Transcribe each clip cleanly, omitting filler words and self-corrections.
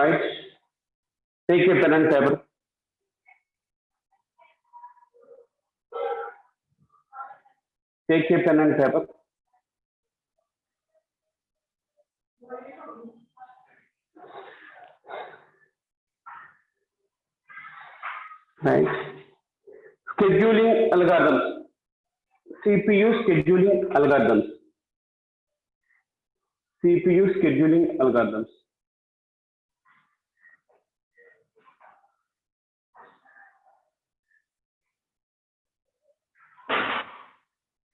right? Take a pen and paper. Take a pen and paper. Right. Scheduling algorithms. CPU scheduling algorithms. CPU scheduling algorithms.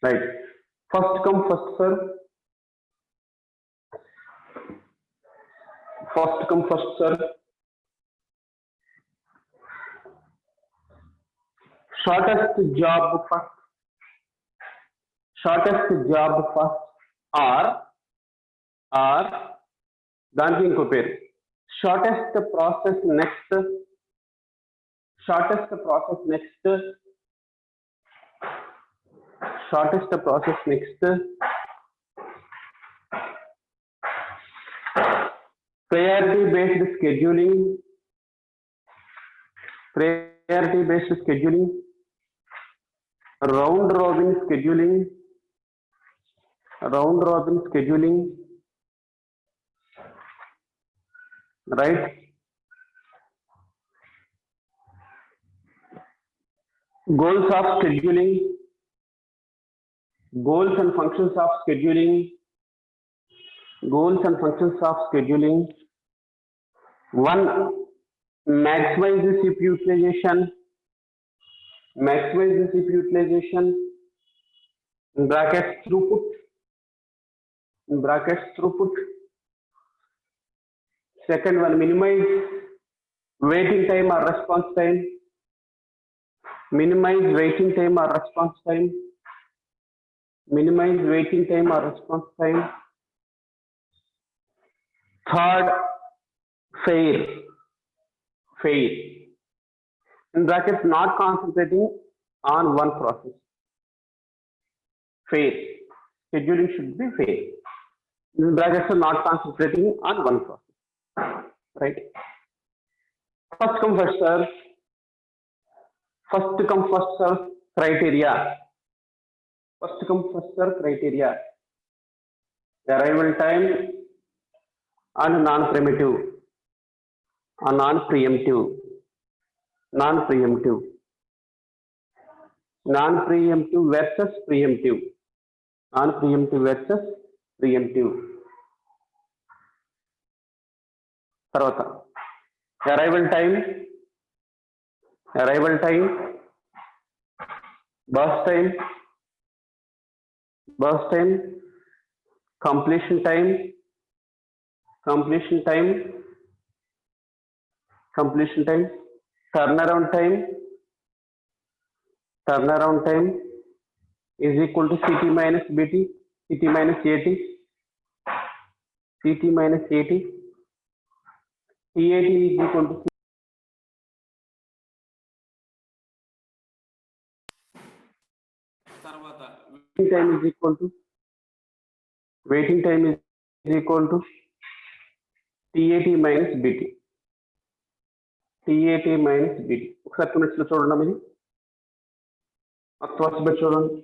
Right. First come, first serve. First come, first serve. Shortest job first. Shortest job first. Or దానికి ఇంకో పేరు shortest process next. Shortest process next. Shortest process next. priority based scheduling. Priority based scheduling. Round robin scheduling. Round robin scheduling. Right. Goals of scheduling. Goals and functions of scheduling. Goals and functions of scheduling. One, maximize the CPU utilization. Maximize the CPU utilization. In brackets throughput. In brackets throughput. Second one, minimize waiting time or response time. Minimize waiting time or response time. Minimize waiting time or response time. Third, fair. Fair. In brackets, not concentrating on one process. Fair. Scheduling should be fair. In brackets, not concentrating on one process. Right. First come, first serve. First come, first serve criteria. First come, first serve criteria. Arrival time and non-primitive. Non-preemptive. Non-preemptive. Non-preemptive versus preemptive. Non-preemptive versus preemptive. తర్వాత arrival time, burst time, completion time, turnaround time is equal to CT minus BT, CT minus AT, TAT is equal to waiting time is equal to TAT minus BT. TAT minus BT. ఒకసారి 2 minutes లో చూడండి ఇది. చూడండి.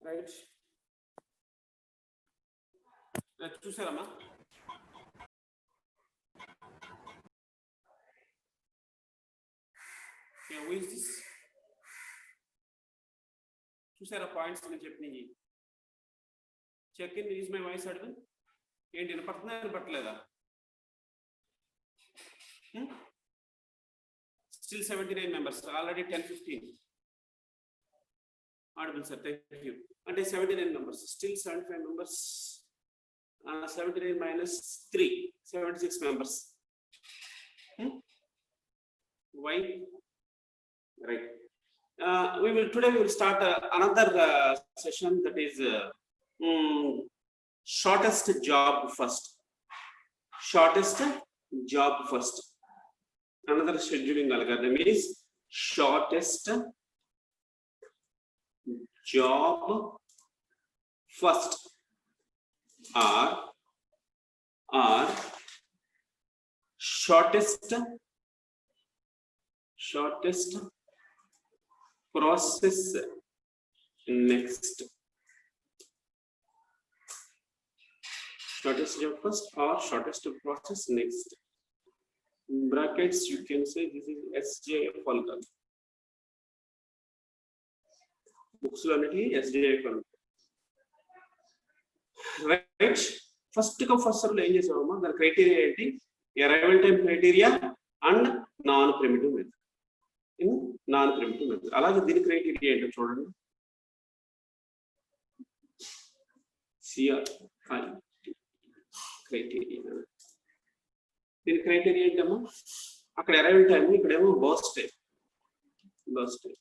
Right చూసారమ్మా? Who is this? చూసారా points నేను చెప్పినవి? Check in is my voice అడుగు. ఏంటి వినపడుతుందా వినపడలేదా? Still 79 members, already 10-15. Audible sir, thank you. And 79 members, still 75 members. 79 minus 3, 76 members. Why? Right. Today we will start another session, that is shortest job first. Shortest job first. Another scheduling algorithm is shortest job first, or shortest process next. Shortest job first or shortest process next. In brackets you can say this is SJF algorithm. Books already SJF algorithm. Right. First come first serve ఏం చేసామమ్మా? దాని criteria ఏంటి? Arrival time criteria and non primitive method. Non primitive method. అలాగే దీని criteria ఏంటో చూడండి. CRI criteria. దీని criteria ఏంటమ్మా? అక్కడ అరైవల్ టైం, ఇక్కడేమో burst time. Arrival time,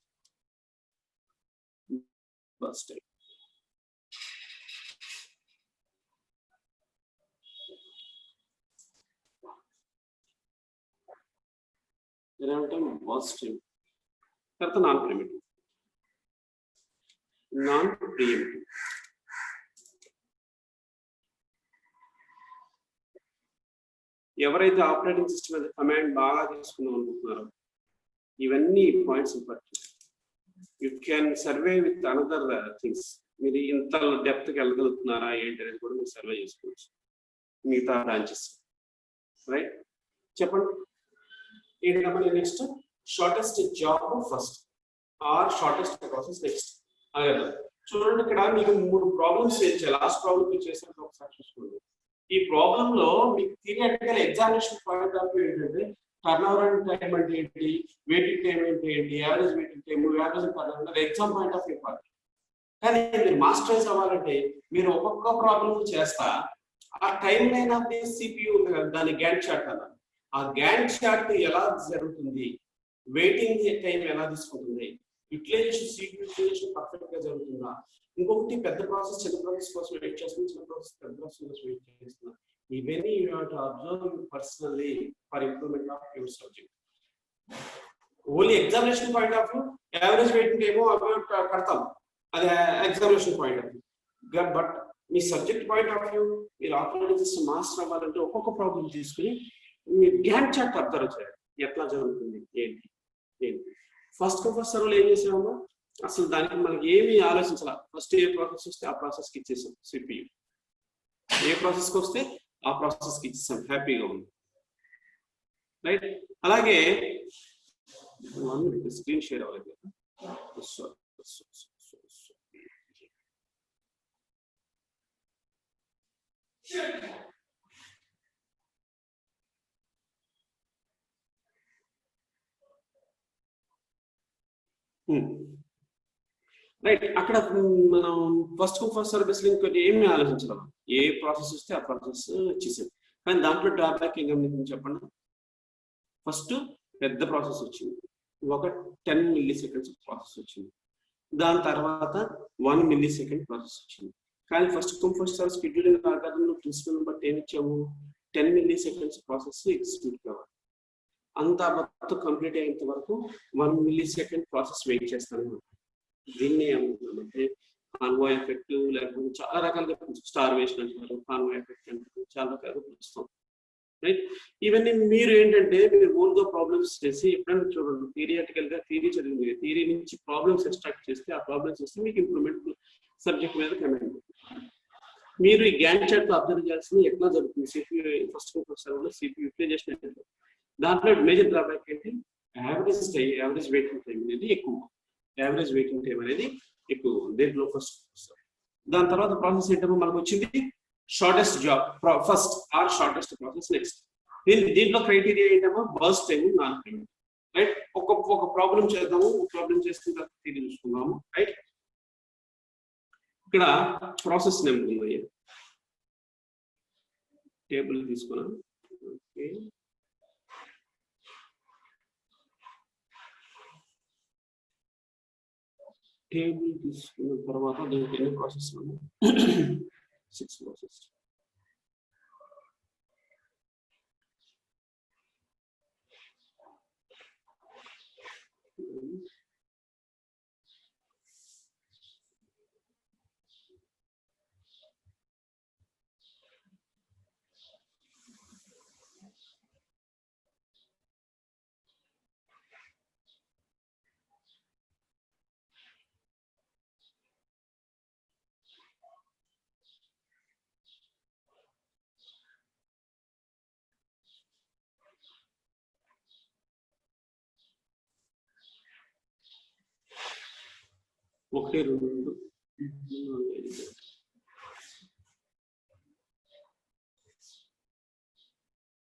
burst time, తర్వాత నాన్ ప్రిమిటివ్. ఎవరైతే ఆపరేటింగ్ సిస్టమ్ అనే కమాండ్ బాగా తీసుకుందాం అనుకుంటున్నారో ఇవన్నీ points important. You can survey with another things. మీరు ఇంత డెప్త్కి వెళ్ళగలుగుతున్నారా ఏంటి అనేది కూడా మీరు సర్వే చేసుకోవచ్చు మిగతా బ్రాంచెస్. రైట్, చెప్పండి ఏంటమ్మా? Next shortest job first or shortest process next. అదే చూడండి, ఇక్కడ మీకు 3 ప్రాబ్లమ్స్ చేయాలి. లాస్ట్ ప్రాబ్లమ్ మీరు చేసినట్టు ఒకసారి చూసుకోండి. ఈ ప్రాబ్లమ్ లో మీకు theoretical examination point of view ఏంటంటే టర్న్ ఓవర్ టైం అంటే ఏంటి, వెయిటింగ్ టైం అంటే ఏంటి, average waiting time, average turn exam point of view point. కానీ మీరు మాస్టరైజ్ అవ్వాలంటే మీరు ఒక్కొక్క ప్రాబ్లమ్ చేస్తా ఆ time line of the CPU ఉంది కదా, దాని గ్యాంట్ చార్ట్ అన్నారు. ఆ గ్యాంట్ చార్ట్ ఎలా జరుగుతుంది, వెయిటింగ్ టైం ఎలా తీసుకుంటుంది, యూటిలైజేషన్ CPU యూటిలైజేషన్ పర్ఫెక్ట్ గా జరుగుతుందా, ఇంకొకటి పెద్ద ప్రాసెస్ చిన్న ప్రాసెస్ కోసం వెయిట్ చేస్తుంది, చిన్న ప్రాసెస్ పెద్ద ప్రాసెస్ కోసం వెయిట్ చేస్తున్నా. ఇవన్నీ you have to observe personally for improvement of your subject. Only examination point of view average waiting ఏమో అబౌట్ కడతాం, అది examination point of view. But me subject point of view మీరు operating system master అవ్వాలంటే ఒక్కొక్క problem తీసుకుని మీ Gant chart observe చేయాలి, ఎట్లా జరుగుతుంది ఏంటి. ఫస్ట్ ఫస్ట్ సర్వ్లో ఏం చేసామో అసలు దానికి మనకి ఏమి ఆలోచించాల. ఫస్ట్ ఏ ప్రాసెస్ వస్తే ఆ ప్రాసెస్ కి ఇచ్చేసాం CPU. ఏ ప్రాసెస్ కి వస్తే ఆ ప్రాసెస్ కి ఇచ్చేసాం, హ్యాపీగా ఉంది. రైట్, అలాగే స్క్రీన్ షేర్ అవ్వలేదు. రైట్, అక్కడ మనం ఫస్ట్ సర్వీస్ లింక్ ఏమి ఆలోచించడం, ఏ ప్రాసెస్ వస్తే ఆ ప్రాసెస్ ఇచ్చేసాం. కానీ దాంట్లో డ్రాబ్యాక్ ఏం గమనించి చెప్పండి. ఫస్ట్ పెద్ద ప్రాసెస్ వచ్చింది, ఒక 10 milliseconds ప్రాసెస్ వచ్చింది. దాని తర్వాత 1 millisecond ప్రాసెస్ వచ్చింది. కానీ ఫస్ట్ సర్వ్ షెడ్యూలింగ్ ఆల్గరిథంలో ప్రిన్సిపల్ బట్టి ఏమి ఇచ్చాము, 10 milliseconds ప్రాసెస్ ఎగ్జిక్యూట్ కావాలి. అంతా మొత్తం కంప్లీట్ అయ్యేంత వరకు 1 millisecond ప్రాసెస్ వెయిట్ చేస్తాను. దీన్ని ఏమంటున్నామంటే కాన్వాయ్ ఎఫెక్ట్, లేకపోతే చాలా రకాలుగా స్టార్వేషన్ అంటారు, కాన్వాయ్ ఎఫెక్ట్ అంటారు, చాలా రకాలుగా పిలుస్తాం. రైట్, ఇవన్నీ మీరు ఏంటంటే మీరు ఓన్గా ప్రాబ్లమ్స్ చేసి ఎప్పుడైనా చూడండి, థియరిటికల్ గా థియరీ చదివింది, థియరీ నుంచి ప్రాబ్లమ్స్ ఎక్స్ట్రాక్ట్ చేస్తే ఆ ప్రాబ్లమ్స్ చేస్తే మీకు ఇంప్రూవ్మెంట్ సబ్జెక్ట్ మీద కమెంట్. మీరు ఈ గ్యాంట్ చార్ట్ అబ్జర్వ్ చేయాల్సింది ఎట్లా జరుగుతుంది సిపియూ ఫస్ట్ సిపియూ యూటిలైజేషన్. దాంట్లో మేజర్ డ్రాబ్యాక్ ఏంటి, యావరేజ్ వెయిటింగ్ టైం అనేది ఎక్కువ, యావరేజ్ వెయిటింగ్ టైం అనేది ఎక్కువ దేంట్లో ఫస్ట్. దాని తర్వాత ప్రాసెస్ ఏంటో మనకు వచ్చింది shortest job first or shortest process next. దీంట్లో క్రైటీరియా ఏంటమ్మా burst time, non preemptive. Right, ఒక ప్రాబ్లం చేద్దాము, ఒక ప్రాబ్లం చేసిన తర్వాత తీరి చూసుకుందాము. రైట్, ఇక్కడ ప్రాసెస్ నెంబర్ ఉంది, టేబుల్ తీసుకున్నాం. ఓకే, టేబుల్ తీసుకున్న తర్వాత దీనికి ఎన్ని ప్రాసెస్ ఉన్నాయి, 6 ప్రాసెస్. ఒకటి రెండు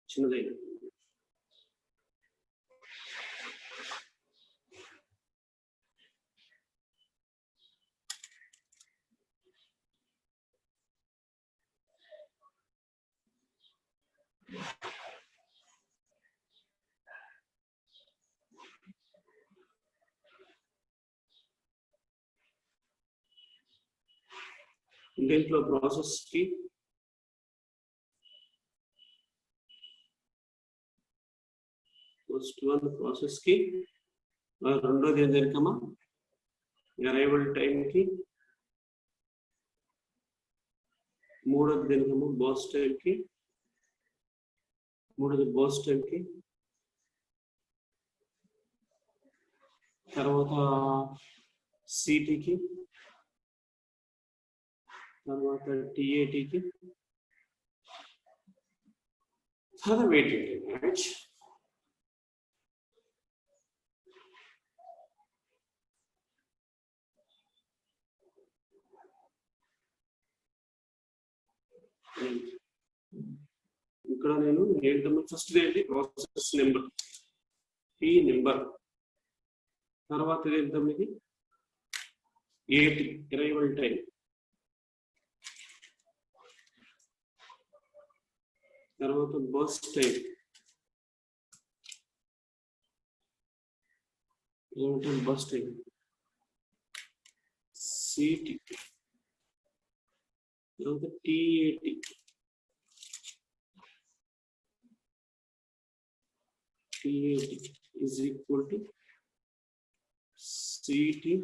చిన్నదైన దీంట్లో ప్రాసెస్ కి ఫస్ట్ వన్ ప్రాసెస్ కి, రెండోది ఏం జరికమ్మా అరైవల్ టైం కి, మూడోది దేనికమ్మా బాస్ టైం కి, మూడోది బాస్ టైం కి, తర్వాత సిటీకి, తర్వాత టిఏటికి, తర్వాత వెయిటింగ్ టైం. రైట్, ఇక్కడ నేను ఏంటమ్మా ఫస్ట్ ఏంటి ప్రాసెస్ నెంబర్ పి నెంబర్, తర్వాత ఏంటమ్మా ఇది ఏటి అరైవల్ టైం, తర్వాత బస్ టైం, ఏమిటంటే బస్ టైం, సిటీ, తర్వాత TAT, TAT is equal to CT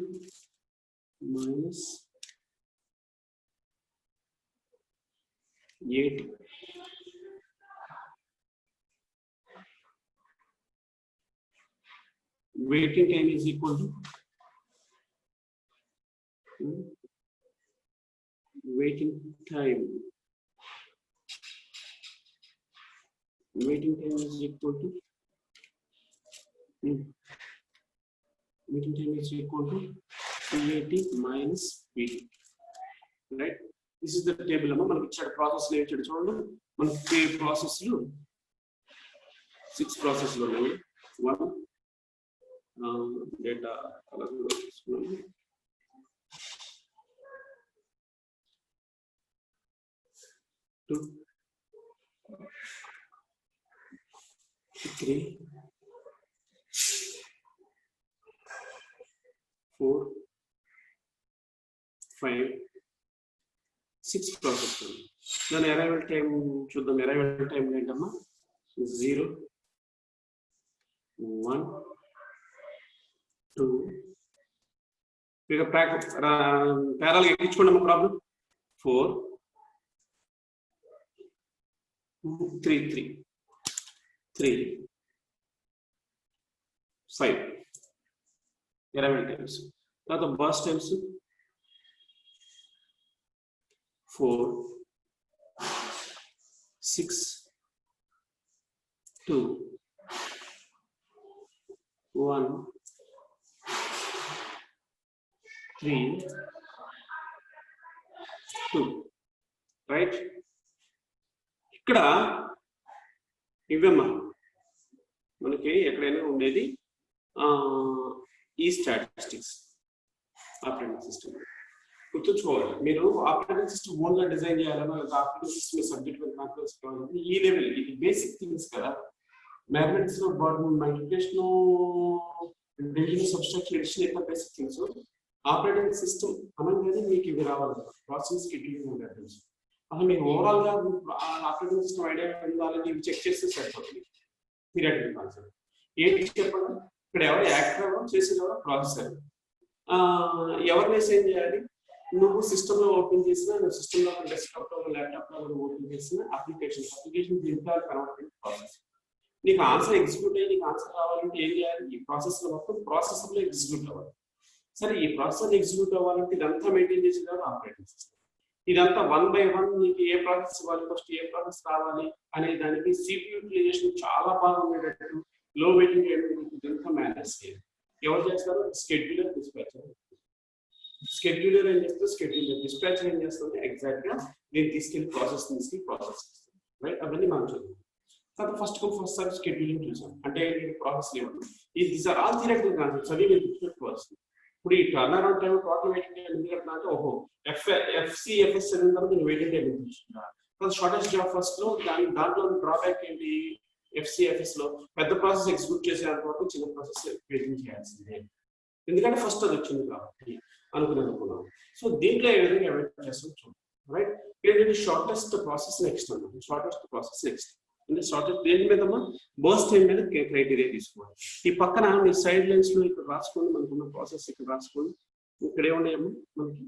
minus AT. Waiting time is equal to waiting time. Waiting time is equal to waiting time is equal to PAT minus PT. Right? This is the table. మనకి ఇచ్చాడు process లో ఇచ్చాడు చూడండి. మనకి process లో 6 process లో ఉన్నాయి. 1 data colour తీసుకున్నాము. 2 3 4 5 6 ప్రాసెస్. దాని అరైవల్ టైం చూద్దాం. అరైవల్ టైం ఏంటమ్మా 0 1 2 ఇక ప్యారల్ ఎక్కించుకోండి ప్రాబ్లం 4 3 3 3 5 అరైవల్ టైమ్స్. తర్వాత బస్ టైమ్స్ 4 6 2 1 3 2 రైట్. ఇక్కడ ఇవమ్మా మనకి ఎక్కడైనా ఉండేది ఈ స్టాటిస్టిక్స్ ఆపరేటింగ్ సిస్టమ్. గుర్తుంచుకోవాలి, మీరు ఆపరేటింగ్ సిస్టమ్ ఓన్ గా డిజైన్ చేయాలన్నా లేదా ఆపరేటింగ్ సిస్టమ్ సబ్జెక్ట్ మీద కాన్ఫిడెన్స్ కావాలంటే ఈ లెవెల్, ఇది బేసిక్ థింగ్స్ కదా. మ్యాథమెటిక్స్ లో మల్టిప్లికేషన్, డివిజన్, సబ్స్ట్రాక్షన్, అడిషన్ ఇట్లా బేసిక్ థింగ్స్. ఆపరేటింగ్ సిస్టమ్ అనగానే మీకు ఇవి రావాలి, ప్రాసెస్ షెడ్యూలింగ్ ఉంటాయి తెలుసు. అసలు మీకు ఓవరాల్ గా ఆపరేటింగ్ సిస్టమ్ ఐడియా ఉండాలని ఇవి చెక్ చేస్తే సరిపోతుంది. థియరిటికల్ కాన్సెప్ట్ ఏంటి చెప్పండి. ఇక్కడ ఎవరు యాక్టర్ చేసేది, ఎవరో ప్రాసెసర్. ఎవరిని ఏం చేయాలి, నువ్వు సిస్టమ్ లో ఓపెన్ చేసినా, నువ్వు సిస్టమ్ లో డెస్క్టాప్ లో ల్యాప్టాప్ లో ఓపెన్ చేసిన అప్లికేషన్ దీంట్లో కనబడుతుంది ప్రాసెస్. నీకు ఆన్సర్ ఎగ్జిక్యూట్ అయ్యి నీకు ఆన్సర్ రావాలంటే ఏం చేయాలి, ఈ ప్రాసెస్ లో మొత్తం ప్రాసెసర్ లో ఎగ్జిక్యూట్ అవ్వాలి. సరే, ఈ ప్రాసెసర్ ఎగ్జిక్యూట్ అవ్వాలంటే ఇదంతా మెయింటైన్ చేసేది ఆపరేటింగ్ సిస్టమ్. ఇదంతా 1 by 1 నీకు ఏ ప్రాసెస్ ఇవ్వాలి, ఫస్ట్ ఏ ప్రాసెస్ రావాలి అనే దానికి CPU యూటిలైజేషన్ చాలా బాగా ఉండేటట్టు, లో వెయిటింగ్ ఇదంతా మేనేజ్ చేయాలి. ఎవరు చేస్తారు, షెడ్యూలర్, డిస్పాచర్. షెడ్యూలర్ ఏం చేస్తారు, షెడ్యూలర్. డిస్పాచర్ ఏం చేస్తుంది, ఎగ్జాక్ట్ గా నేను తీసుకెళ్లి ప్రాసెస్ రైట్. అవన్నీ మనం చదువు. తర్వాత ఫస్ట్ ఫస్ట్ సార్ షెడ్యూలింగ్ చూసాం. అంటే ప్రాసెస్ లేవు. These are all theoretical concepts, అవి మీరు గుర్తుపెట్టుకోవాల్సింది. ఇప్పుడు ఈ turn around time, total waiting time ఎందుకు కట్టినా అంటే, ఓహో FCFS తర్వాత నేను వెయిటింగ్ టైం ఎందుకు తీసుకున్నా. షార్టెస్ట్ జాబ్ ఫస్ట్ లో దాంట్లో డ్రాబ్యాక్ ఏంటి, FCFS లో పెద్ద ప్రాసెస్ ఎగ్జిక్యూట్ చేసేంత వరకు చిన్న ప్రాసెస్ వెయిటింగ్ చేయాల్సిందే, ఎందుకంటే ఫస్ట్ అది వచ్చింది కాబట్టి అనుకున్నాం. సో దీంట్లో ఏ విధంగా వెయిట్ చేస్తాం చూడండి. రైట్, ఏంటంటే షార్టెస్ట్ ప్రాసెస్ నెక్స్ట్ అన్నమాట. షార్టెస్ట్ ప్రాసెస్ నెక్స్ట్ అంటే షార్టెస్ట్ దేని మీదమ్మా, బర్స్ట్ టైం మీద క్రైటీరియా తీసుకోవాలి. ఈ పక్కన మీ సైడ్ లైన్స్ లో ఇక్కడ రాసుకోండి, మనకున్న ప్రాసెస్ ఇక్కడ రాసుకోండి. ఇక్కడ ఏమున్నాయమ్మా మనకి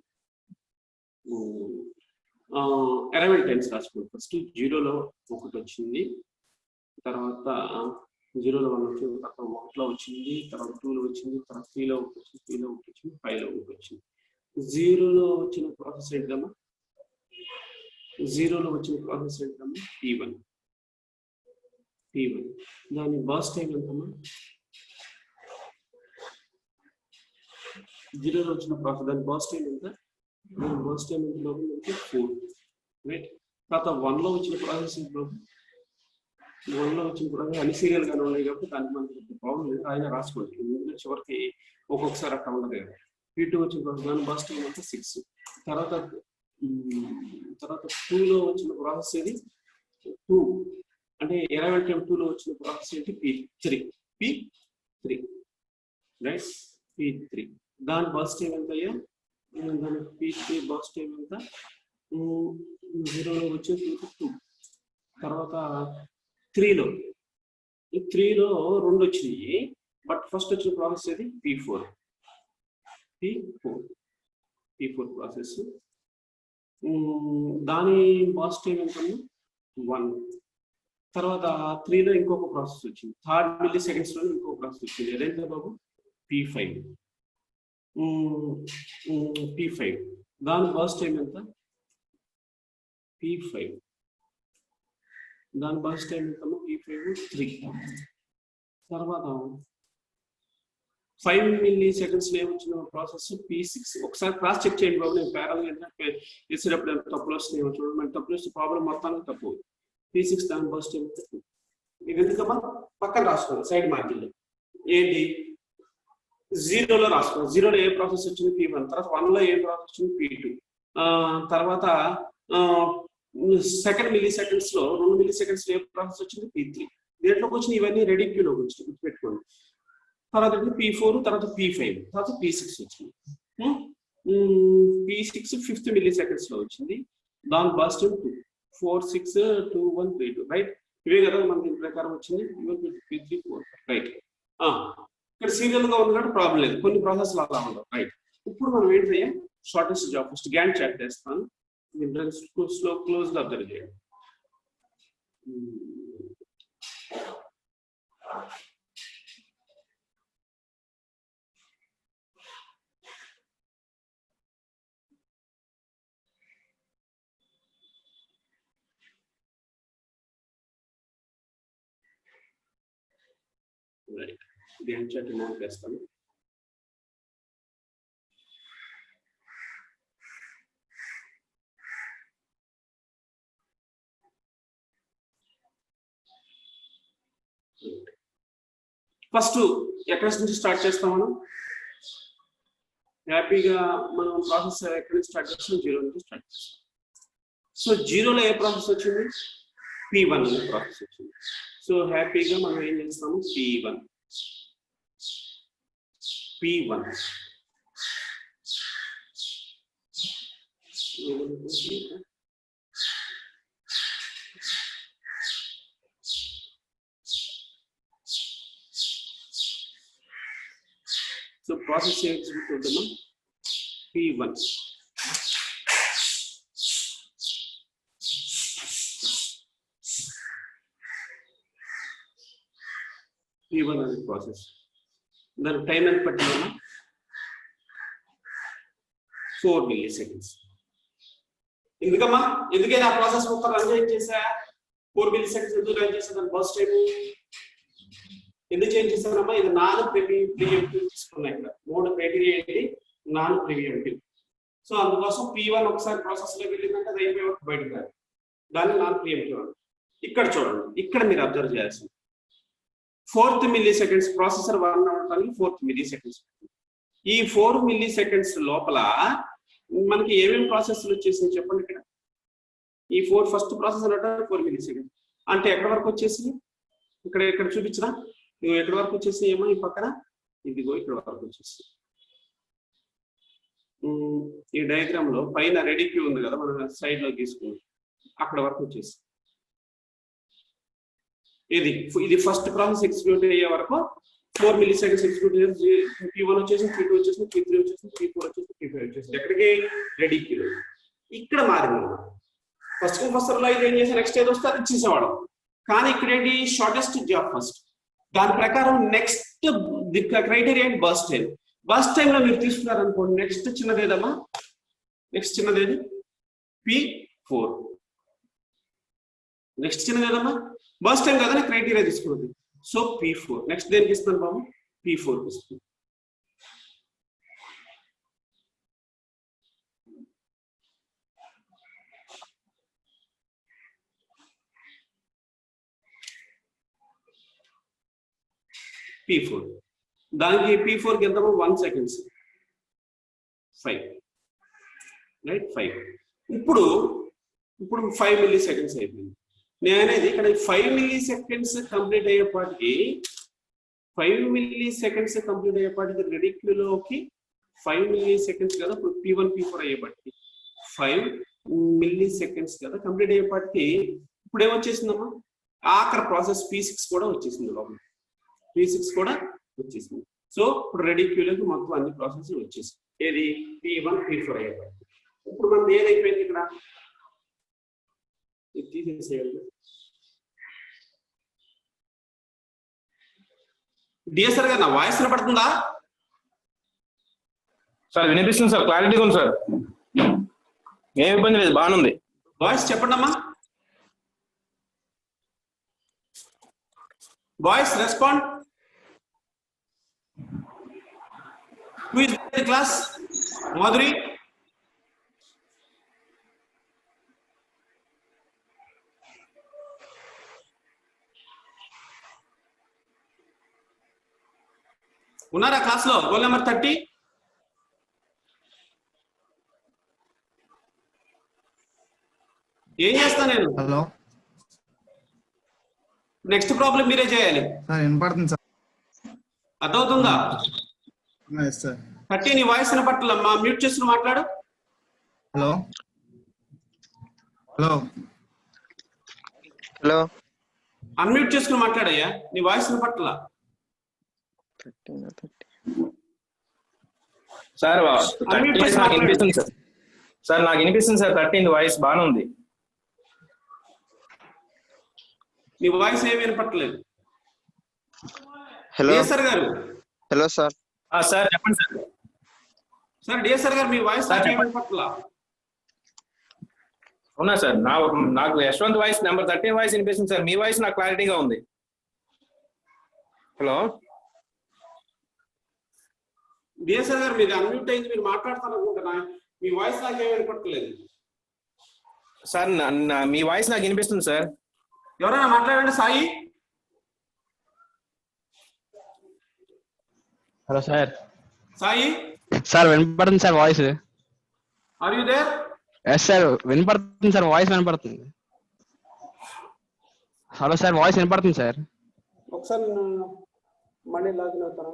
అరైవల్ టైమ్స్ రాసుకోండి. ఫస్ట్ 0లో 1 వచ్చింది, తర్వాత 0లో 1 వచ్చింది, తర్వాత 1లో వచ్చింది, తర్వాత 2లో వచ్చింది, తర్వాత 3లో 1 వచ్చింది, 3లో 1 వచ్చింది, 5లో 1 వచ్చింది. 0లో వచ్చిన ప్రాసెస్ ఏంటమ్మా, 0లో వచ్చిన ప్రాసెస్ ఏంటమ్మా, P1. దాని బర్స్ట్ టైం ఎంతమ్మా, 0లో వచ్చిన ప్రాసెస్ దాని బర్స్ట్ టైం ఎంత, దాని బర్స్ట్ టైం ఎంత లోపల 4. రైట్. తర్వాత 1లో వచ్చిన ప్రాసెస్ ఎంత, 1లో వచ్చిన ప్రాసెస్ అన్ని సీరియల్ గానే ఉన్నాయి కాబట్టి దానికి మనకి ప్రాబ్లం లేదు, ఆయన రాసుకోండి. ఎందుకంటే చివరికి ఒక్కొక్కసారి అట్లా ఉండదు కదా. P2 వచ్చిన ప్రాసెస్ దాని బర్స్ట్ టైం ఎంత 6. తర్వాత 2లో వచ్చిన ప్రాసెస్ ఏది 2, అంటే 22 లో వచ్చిన ప్రాసెస్ ఏంటి, P3 రైట్. P3 దాని బర్స్ట్ టైం ఎంత అయ్యా, దాని P3 బర్స్ట్ టైం ఎంత, 0లో వచ్చే 2. తర్వాత 3లో 2 వచ్చినాయి, బట్ ఫస్ట్ వచ్చిన ప్రాసెస్ ఏది P4 ప్రాసెస్. దాని బర్స్ట్ టైం ఎంత, 1. తర్వాత 3లో ఇంకొక ప్రాసెస్ వచ్చింది, 3 milliseconds లో ఇంకొక ప్రాసెస్ వచ్చింది, అదేంటే బాబు P5. దాని బర్స్ట్ టైం ఎంత, P5 దాని బర్స్ట్ టైం ఎంత, P5 3. తర్వాత 5 milliseconds లో వచ్చిన ప్రాసెస్ P6. ఒకసారి క్రాస్ చెక్ చేయండి బాబు, నేను ప్యారల్ చేసేటప్పుడు ఎంత తప్పులు వస్తున్నాయో చూడండి. మన తప్పులు వస్తే ప్రాబ్లం మొత్తానికి తప్పు. P6 దాని బర్స్ట్ టైం ఇది ఎందుకమ్మా పక్కన రాసుకోండి, సైడ్ మార్జిన్లో ఏంటి 0లో రాసుకోండి. 0లో ఏ ప్రాసెస్ వచ్చింది P1, తర్వాత 1లో ఏ ప్రాసెస్ వచ్చింది P2, తర్వాత సెకండ్ milliseconds లో 2 milliseconds లో ఏ ప్రాసెస్ వచ్చింది P3. దేంట్లోకి వచ్చింది ఇవన్నీ రెడీ క్యూలోకి వచ్చింది, గుర్తుపెట్టుకోండి. తర్వాత P4, తర్వాత P5, తర్వాత P6 వచ్చింది. P6 5th milliseconds లో వచ్చింది, దాని బర్స్ట్ టైం 2, 4, 6, 2, 1, 3, 2 రైట్. ఇవే కదా మన దీని ప్రకారం వచ్చింది, P3, 4 రైట్. ఇక్కడ సీరియల్ గా ఉన్నట్టు ప్రాబ్లం లేదు, కొన్ని ప్రాసెస్లు అలా ఉండవు రైట్. ఇప్పుడు మనం ఏంటి చేయాలి, shortest job first Gant chart చేస్తాను, స్లో క్లోజ్ గా అబ్జర్వ్ చేయండి. రైట్, గ్యాన్ చాట్ మౌంట్ చేస్తాను. ఫస్ట్ ఎక్కడి నుంచి స్టార్ట్ చేస్తాం మనం? హ్యాపీగా మనం ప్రాసెస్ ఎక్కడి నుంచి స్టార్ట్ చేస్తాం? 0 నుంచి స్టార్ట్ చేస్తాం. సో 0లో ఏ ప్రాసెస్ వచ్చింది? P1 అనే ప్రాసెస్ వచ్చింది. సో హ్యాపీగా మనం ఏం చేస్తాము? P1 so process execute అవుతామా? P1 అనే ప్రాసెస్. దాని టైం ఎంత పట్టిందమ్మా? 4 milliseconds. ఎందుకమ్మా? ఎందుకైనా ఆ ప్రాసెస్ మొత్తం రన్ చేసా? 4 milliseconds ఎందుకు రన్ చేసా? దాని బస్ టైం ఎందుకు చేంజ్ చేశానమ్మా? ఇది నాన్ ప్రివియంటివ్ తీసుకున్నా. ఇక్కడ 3 క్రైటీరియా ఏంటి? నాన్ ప్రివియంటివ్. సో అందుకోసం P1 ఒకసారి ప్రాసెస్ లోకి వెళ్ళిందంటే అది అయిపోయే వరకు బయటకు రాదు. దాన్ని నాన్ ప్రివియంటివ్. ఇక్కడ చూడండి, ఇక్కడ మీరు అబ్జర్వ్ చేయాల్సింది 4th milliseconds ప్రాసెసర్ రన్ అవడానికి 4th milliseconds. ఈ 4 milliseconds లోపల మనకి ఏమేమి ప్రాసెస్లు వచ్చేసింది చెప్పండి. ఇక్కడ ఈ ఫస్ట్ ప్రాసెస్ అంటే 4 milliseconds అంటే ఎక్కడి వరకు వచ్చేసింది? ఇక్కడ చూపించరా? నువ్వు ఎక్కడి వరకు వచ్చేసి ఏమో ఈ పక్కన ఇదిగో ఇక్కడ వరకు వచ్చేసి. ఈ డయాగ్రామ్ లో పైన రెడీ క్యూ ఉంది కదా, మనం సైడ్ లో తీసుకున్నాం, అక్కడ వరకు వచ్చేసి ఇది ఫస్ట్ ప్రాసెస్ ఎగ్జిక్యూట్ అయ్యే వరకు 4 milliseconds ఎగ్జిక్యూట్ చేసి P1 వచ్చేసి, P2 వచ్చేసి, P3 వచ్చేసి, P4 వచ్చేసి, P5 వచ్చేసి. ఎక్కడికి? Ready queue. ఇక్కడ మారింది. ఫస్ట్ లో ఇది ఏం చేసి నెక్స్ట్ ఏది వస్తే అది ఇచ్చేసేవాడు. కానీ ఇక్కడ ఏంటి? Shortest job first. దాని ప్రకారం next criteria burst time. Burst time లో మీరు తీసుకున్నారు అనుకోండి, నెక్స్ట్ చిన్నదేదమ్మా? నెక్స్ట్ చిన్నదేది P4. నెక్స్ట్ చిన్నదేదమ్మా? బర్స్ట్ టైం కదా క్రైటీరియా తీసుకున్నది. So P4. నెక్స్ట్ దేనికి ఇస్తాను బాబు? P4 ఇస్తుంది. P4 దానికి P4కి ఎంతమో 1 seconds 5, రైట్? 5. ఇప్పుడు 5 milliseconds అయిపోయింది. నేను అనేది ఇక్కడ 5 milliseconds కంప్లీట్ అయ్యేపాటికి 5 milliseconds కంప్లీట్ అయ్యేపాటికి రెడీ క్యూలోకి 5 milliseconds కదా. ఇప్పుడు P1 P4 అయ్యేపాటికి 5 milliseconds కదా కంప్లీట్ అయ్యేపాటికి ఇప్పుడు ఏమొచ్చేసిందమ్మా? ఆఖరి ప్రాసెస్ P6 కూడా వచ్చేసింది. లోపల P6 కూడా వచ్చేసింది. సో ఇప్పుడు రెడీ క్యూలోకి మొత్తం అన్ని ప్రాసెస్ వచ్చేసింది. ఏది? P1 P4 అయ్యేపాటికి. ఇప్పుడు మనది ఏదైపోయింది? ఇక్కడ ఇది తీసేసేయాలి. డిఎస్ఆర్ గారు నా వాయిస్ వినపడుతుందా? సార్ వినిపిస్తుంది సార్, క్లారిటీగా ఉంది సార్, ఏం ఇబ్బంది లేదు, బాగుంది. వాయిస్ చెప్పండి అమ్మా. Voice respond. Who is the class? Madhuri. ఉన్నారా క్లాస్ లో? Roll number 30. ఏం చేస్తా నేను? హలో, నెక్స్ట్ ప్రాబ్లం మీరే చేయాలి. సార్ వినపడుతుంది సార్. అర్థమవుతుందా? 30 నీ వాయిస్ వినపట్లమ్మా, మ్యూట్ చేసుకుని మాట్లాడు. హలో హలో హలో, అన్మ్యూట్ చేసుకుని మాట్లాడయ్యా, నీ వాయిస్ వినపట్ల. సార్ నాకు వినిపిస్తుంది సార్. సార్ నాకు వినిపిస్తుంది సార్. 13 వాయిస్ బాగానే ఉంది. నీ వాయిస్ ఏమి వినపట్టలేదు. హలో డిఎస్ఆర్ గారు. Hello sir. సార్ చెప్పండి సార్. సార్ డిఎస్ఆర్ గారు మీ వాయిస్ వినపట్ల. అవునా సార్? నాకు యశ్వంత్ వాయిస్ నెంబర్ 13 వాయిస్ వినిపిస్తుంది సార్. మీ వాయిస్ నాకు క్లారిటీగా ఉంది. హలో డిఎస్ఆర్ గారు మీరు అన్మ్యూట్ అయింది, మీరు మాట్లాడతారు అనుకుంటున్నా. మీ వాయిస్ నాకేం వినపడలేదు. సార్ మీ వాయిస్ నాకు వినిపిస్తుంది సార్. ఎవరైనా మాట్లాడండి. Sai. Hello sir. Sai sir వినపడుతుంది sir voice. Are you there? Yes sir వినపడుతుంది సార్, వాయిస్ వినపడుతుంది. హలో సార్, వాయిస్ వినపడుతుంది సార్. ఒకసారి మళ్ళీ లాగిన్ అవుతారా?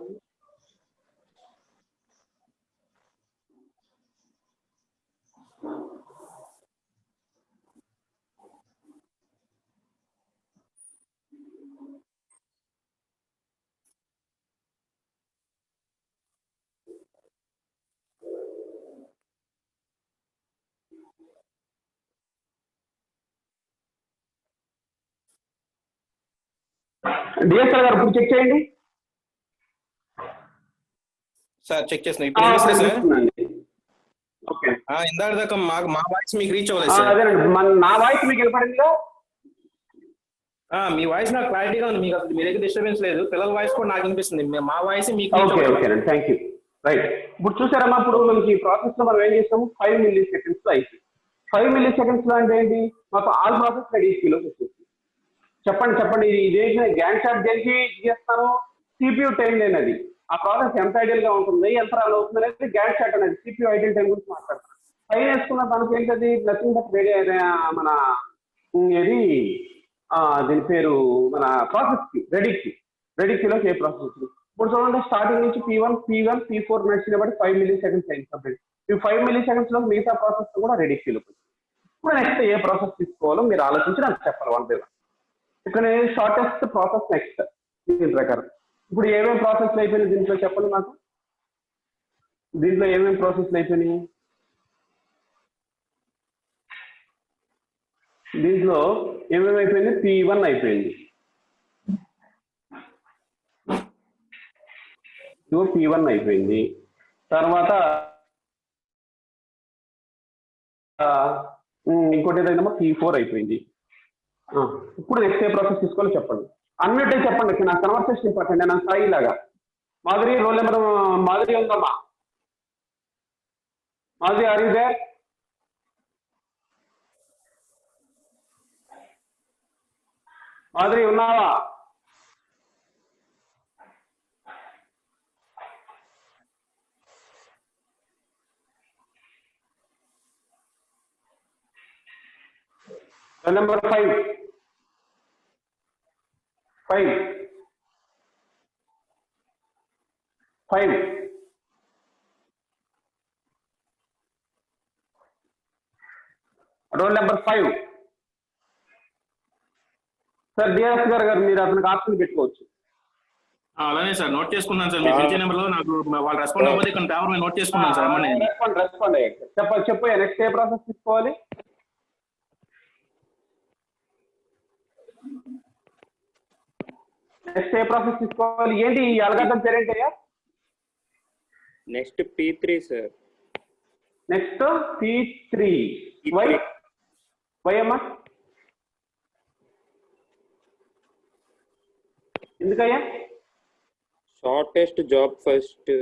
డిఎస్ఆర్ గారు ఇప్పుడు చెక్ చేయండి. సార్ చెక్ చేస్తున్నా ఇప్పుడు వినిపిస్తుందా సార్? ఓకే. ఇందాక దాకా మా వాయిస్ మీకు రీచ్ అవ్వలేదు సార్. అదేనండి, నా వాయిస్ మీకు వినపడిందా? మీ వాయిస్ నాకు క్లారిటీగా ఉంది. మీకు అసలు మీ దగ్గర డిస్టర్బెన్స్ లేదు. పిల్లల వాయిస్ కూడా నాకు వినిపిస్తుంది. మా వాయిస్ మీకు reach ఓకే అవ్వలేదు. ఓకేనండి, థ్యాంక్ యూ. రైట్. ఇప్పుడు చూసారమ్మా, ఇప్పుడు మనకి ప్రాసెస్ లో మనం ఏం చేస్తాము, 5 మిల్లీ సెకండ్స్ లో అయిపోయింది. 5 మిల్లీ సెకండ్స్ లో అంటే ఏంటి, మాకు ఆల్ ప్రాసెస్ రెడీ కిలోకి వచ్చేసి. చెప్పండి ఇదేంటి గ్యాన్ షాట్ దేనికి చేస్తాను, సిపియూ టైం లేనది. ఆ ప్రాసెస్ ఎంత ఐడియల్ గా ఉంటుంది, ఎంత రన్ అవుతుంది అనేది గ్యాన్ షాట్ అనేది సిపియూ ఐడియల్ టైం గురించి మాట్లాడతాను. పైన వేసుకున్న దానికి ఏంటది, నథింగ్ బట్ మన ఏది దీని పేరు మన ప్రాసెస్ కి రెడీ కిలోకి ఏ ప్రాసెస్ వచ్చింది. ఇప్పుడు చూడండి, స్టార్టింగ్ నుంచి P1 P4 నడిచిన బట్టి 5 మిల్లీ సెకండ్స్ అయింది కంప్లీట్. ఈ 5 మిల్లీ సెకండ్స్ లో మిగతా ప్రాసెస్ కూడా రెడీ కిలోకి వచ్చింది. ఇప్పుడు నెక్స్ట్ ఏ ప్రాసెస్ తీసుకోవాలో మీరు ఆలోచించి నాకు చెప్పాలి 1 by 1. ఇక్కడ షార్టెస్ట్ ప్రాసెస్ నెక్స్ట్ దీని ప్రకారం. ఇప్పుడు ఏమేమి ప్రాసెస్లు అయిపోయినాయి దీంట్లో చెప్పండి నాకు. దీంట్లో ఏమేమి ప్రాసెస్లు అయిపోయినాయి, దీంట్లో ఏమేమి అయిపోయింది, P1 అయిపోయింది. P1 అయిపోయింది. తర్వాత ఇంకోటి ఏదైనా P4 అయిపోయింది. ఇప్పుడు నెక్స్ట్ ఏ ప్రాసెస్ తీసుకోవాలో చెప్పండి. అన్నట్టే చెప్పండి, నా కన్వర్సేషన్ ఇంపార్టెంట్. నా స్థాయి లాగా మాధురి రోల్ నెంబర్ మాధురి ఉందమ్మా. Madhuri are you there? Madhuri ఉన్నావా? Roll number 5. Roll number 5. Sir DS గారు మీరు అతనికి ఆప్షన్ పెట్టుకోవచ్చు. అలానే సార్ నోట్ చేసుకున్నాను సార్. మీ పిలిచే నెంబర్ లో నాకు వాళ్ళు రెస్పాండ్ అవ్వదు, ఇక్కడ పేపర్ మీద నోట్ చేసుకున్నాను సార్. రెస్పాండ్ అయ్యారు. చెప్పు నెక్స్ట్ ఏ ప్రాసెస్ తీసుకోవాలి. ఏంటి ఈ అలగడ్డం పేరేంటయ్యా? Next P3 sir. Next P3. Why అమ్మా, ఎందుకయ్యా? Shortest job first.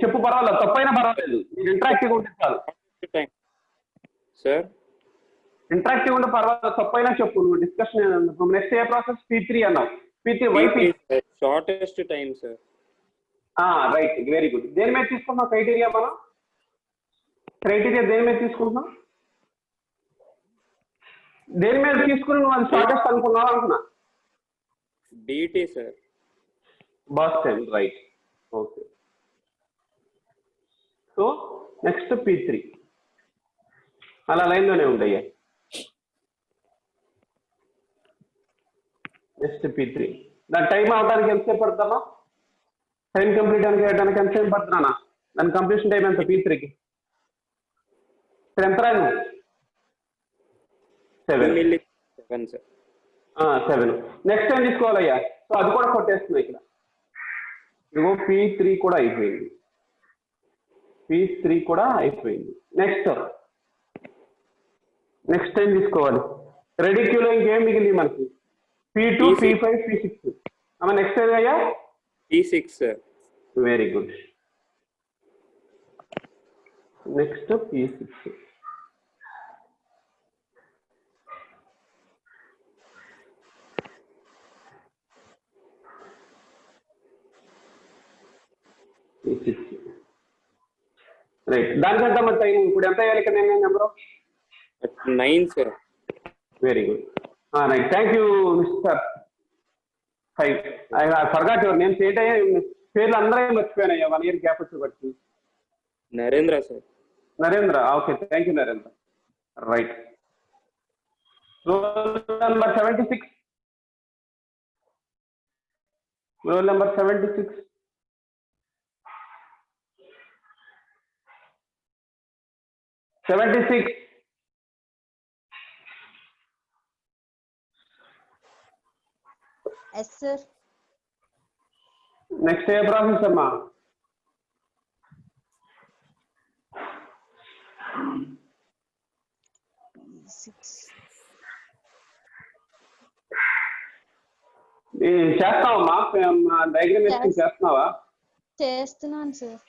చెప్పు, పర్వాలేదు, తప్పైనా పర్వాలేదు, మీరు ఇంటరాక్టివ్ ఉంటే చాలు. సార్ ఇంటరాక్టివ్ ఉంటే పర్వాలేదు, తప్పైనా చెప్పు. నువ్వు డిస్కషన్ నెక్స్ట్ ఏ ప్రాసెస్ P3 అన్నావు. P3 shortest time sir. Right, very good. దేని మీద తీసుకుంటున్నాం క్రైటీరియా? మనం క్రైటీరియా దేని మీద తీసుకుంటున్నాం? దేని మీద తీసుకుని నువ్వు అది షార్టెస్ట్ అనుకున్నావు అనుకున్నా? DT sir. Boston, right. Okay. So next P3 అలా లైన్లోనే ఉండయ్యా. నెక్స్ట్ P3 దాని టైం అవడానికి ఎంతసేపు పడుతుందా? టైం కంప్లీట్ అయ్యడానికి ఎంతసేపు పడుతున్నా? దాని కంప్లీషన్ టైం ఎంత P3కి? ఎంత రాను? 7 సార్. 7. నెక్స్ట్ టైం తీసుకోవాలయ్యా. సో అది కూడా కొట్టేస్తుంది ఇక్కడ. ఇదిగో P3 కూడా అయిపోయింది. నెక్స్ట్ టైం తీసుకోవాలి. రెడీ క్యూలో ఇంకేం మిగిలింది మనకి? P2, P5, P6. అమ్మ నెక్స్ట్ ఏదయ్యా? P6 sir. Very good. Next P6. Right, దానికంటే మరి టైం ఇప్పుడు ఎంత వేయాలి ఇక్కడ నేను number? 9 sir. Very good. Right, thank you mister 5. I forgot your names. ఏంటయ్యా పేర్లు అందరూ మర్చిపోయానయ్యా 1 year గ్యాప్ వచ్చి బట్టి. Narendra sir. Narendra, okay, thank you Narendra. Right, roll number 76. Roll number 76. Yes, sir. Next ఏ ప్రాసెస్ అమ్మా? చేస్తావమ్మా డయాగ్రామ్ చేస్తున్నావా? చేస్తున్నాను సార్.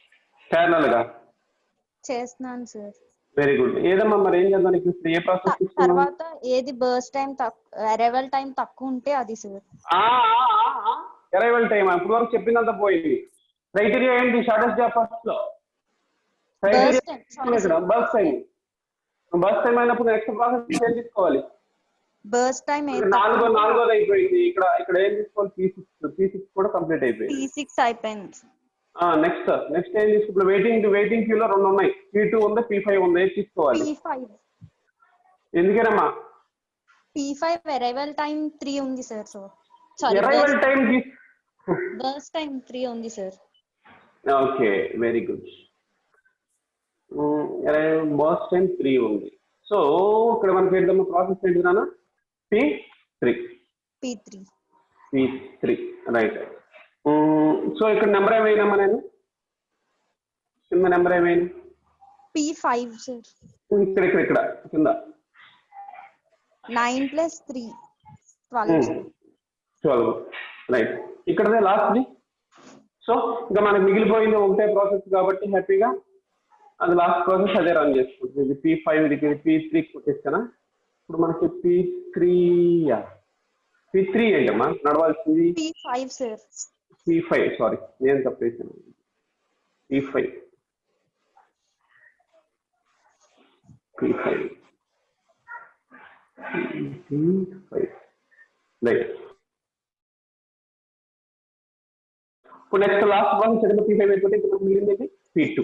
ప్యారలల్ గా చేస్తున్నాను సార్. Very good. ఏదమ్మా మరి ఏం చేద్దాం నీకు? ఏ ప్రాసెస్ తర్వాత ఏది బర్స్ట్ టైం అరైవల్ టైం తక్కువ ఉంటే అది సార్. అరైవల్ టైం ఇప్పుడు వరకు చెప్పిందంతా పోయింది. క్రైటీరియా ఏంటి? షార్టెస్ట్ గ్యాప్ ఫస్ట్ లో criteria burst time. Burst time అయినప్పుడు నెక్స్ట్ ప్రాసెస్ ఏం తీసుకోవాలి? బర్స్ట్ టైం నాలుగోది అయిపోయింది. ఇక్కడ ఏం తీసుకోవాలి? P6 కూడా కంప్లీట్ అయిపోయింది. P6 అయిపోయింది. నెక్స్ట్ ఏం తీసుకోవాలి? వెయిటింగ్ క్యూలో 2 ఉన్నాయి. P2 ఉంది, P5 ఉంది. ఏది తీసుకోవాలి? P5. ఎందుకేనమ్మా? P5 అరైవల్ టైం 3 ఉంది sir. Sorry, arrival time burst time 3 ఉంది sir. Okay, very good. Burst time 3 ఉంది. సో ఇక్కడ మనకి ఏంటమ్మా ప్రాసెస్ ఏంటి నాన్న? P3. రైట్. సో ఇక్కడ నెంబర్ ఏమైనా నేను కింద నెంబర్ ఏమైనా? P5 sir. ఇక్కడ కింద 9 + 3 12. 12. Right, ఇక్కడదే last. సో ఇంకా మనకి మిగిలిపోయింది ఒకటే ప్రాసెస్ కాబట్టి హ్యాపీగా అది లాస్ట్ ప్రాసెస్ అదే రన్ చేసుకుంటుంది. ఇది P5, ఇది P3 కొట్టేస్తానా? ఇప్పుడు మనకి P3 ఏంటమ్మా నడవాల్సింది? P5 sir. P5, సారీ నేను తప్పేసాను. P5 right. ఇప్పుడు నెక్స్ట్ లాస్ట్ ప్రాసెస్ ఎక్కడ P5 అయిపోతే ఇక్కడ మిగిలింది P2.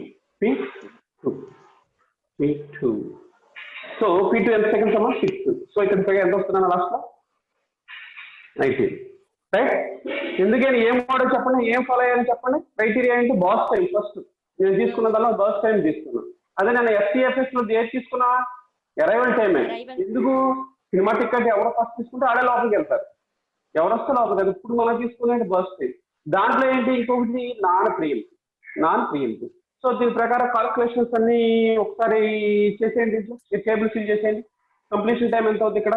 సో P2 ఎంత సెకండ్స్ అమ్మా? 6. సో ఇక్కడ ఎంత వస్తున్నాను లాస్ట్ లో? 19. రైట్. ఎందుకని ఏం మోడల్ చెప్పండి, ఏం ఫాలో అయ్యాలని చెప్పండి. క్రైటీరియా ఏంటి? Boss time. ఫస్ట్ నేను తీసుకున్న దానిలో బాస్ టైం తీసుకున్నాను. అదే నేను FCFS లో ఏది తీసుకున్నా? అరైవల్ టైమే. ఎందుకు? సినిమాటిక్ అంటే ఎవరో ఫస్ట్ తీసుకుంటే ఆడే లోపలికి వెళ్తారు, ఎవరు వస్తే లోపలికి. ఇప్పుడు మనం తీసుకునే బాస్ టైం. దాంట్లో ఏంటి? ఇంకొకటి నాన్ ప్రియంటివ్. సో దీని ప్రకారం కాల్కులేషన్స్ అన్ని ఒకసారి చేసేయండి. టేబుల్ ఫిల్ చేసేయండి. కంప్లీషన్ టైం ఎంత అవుతుంది ఇక్కడ?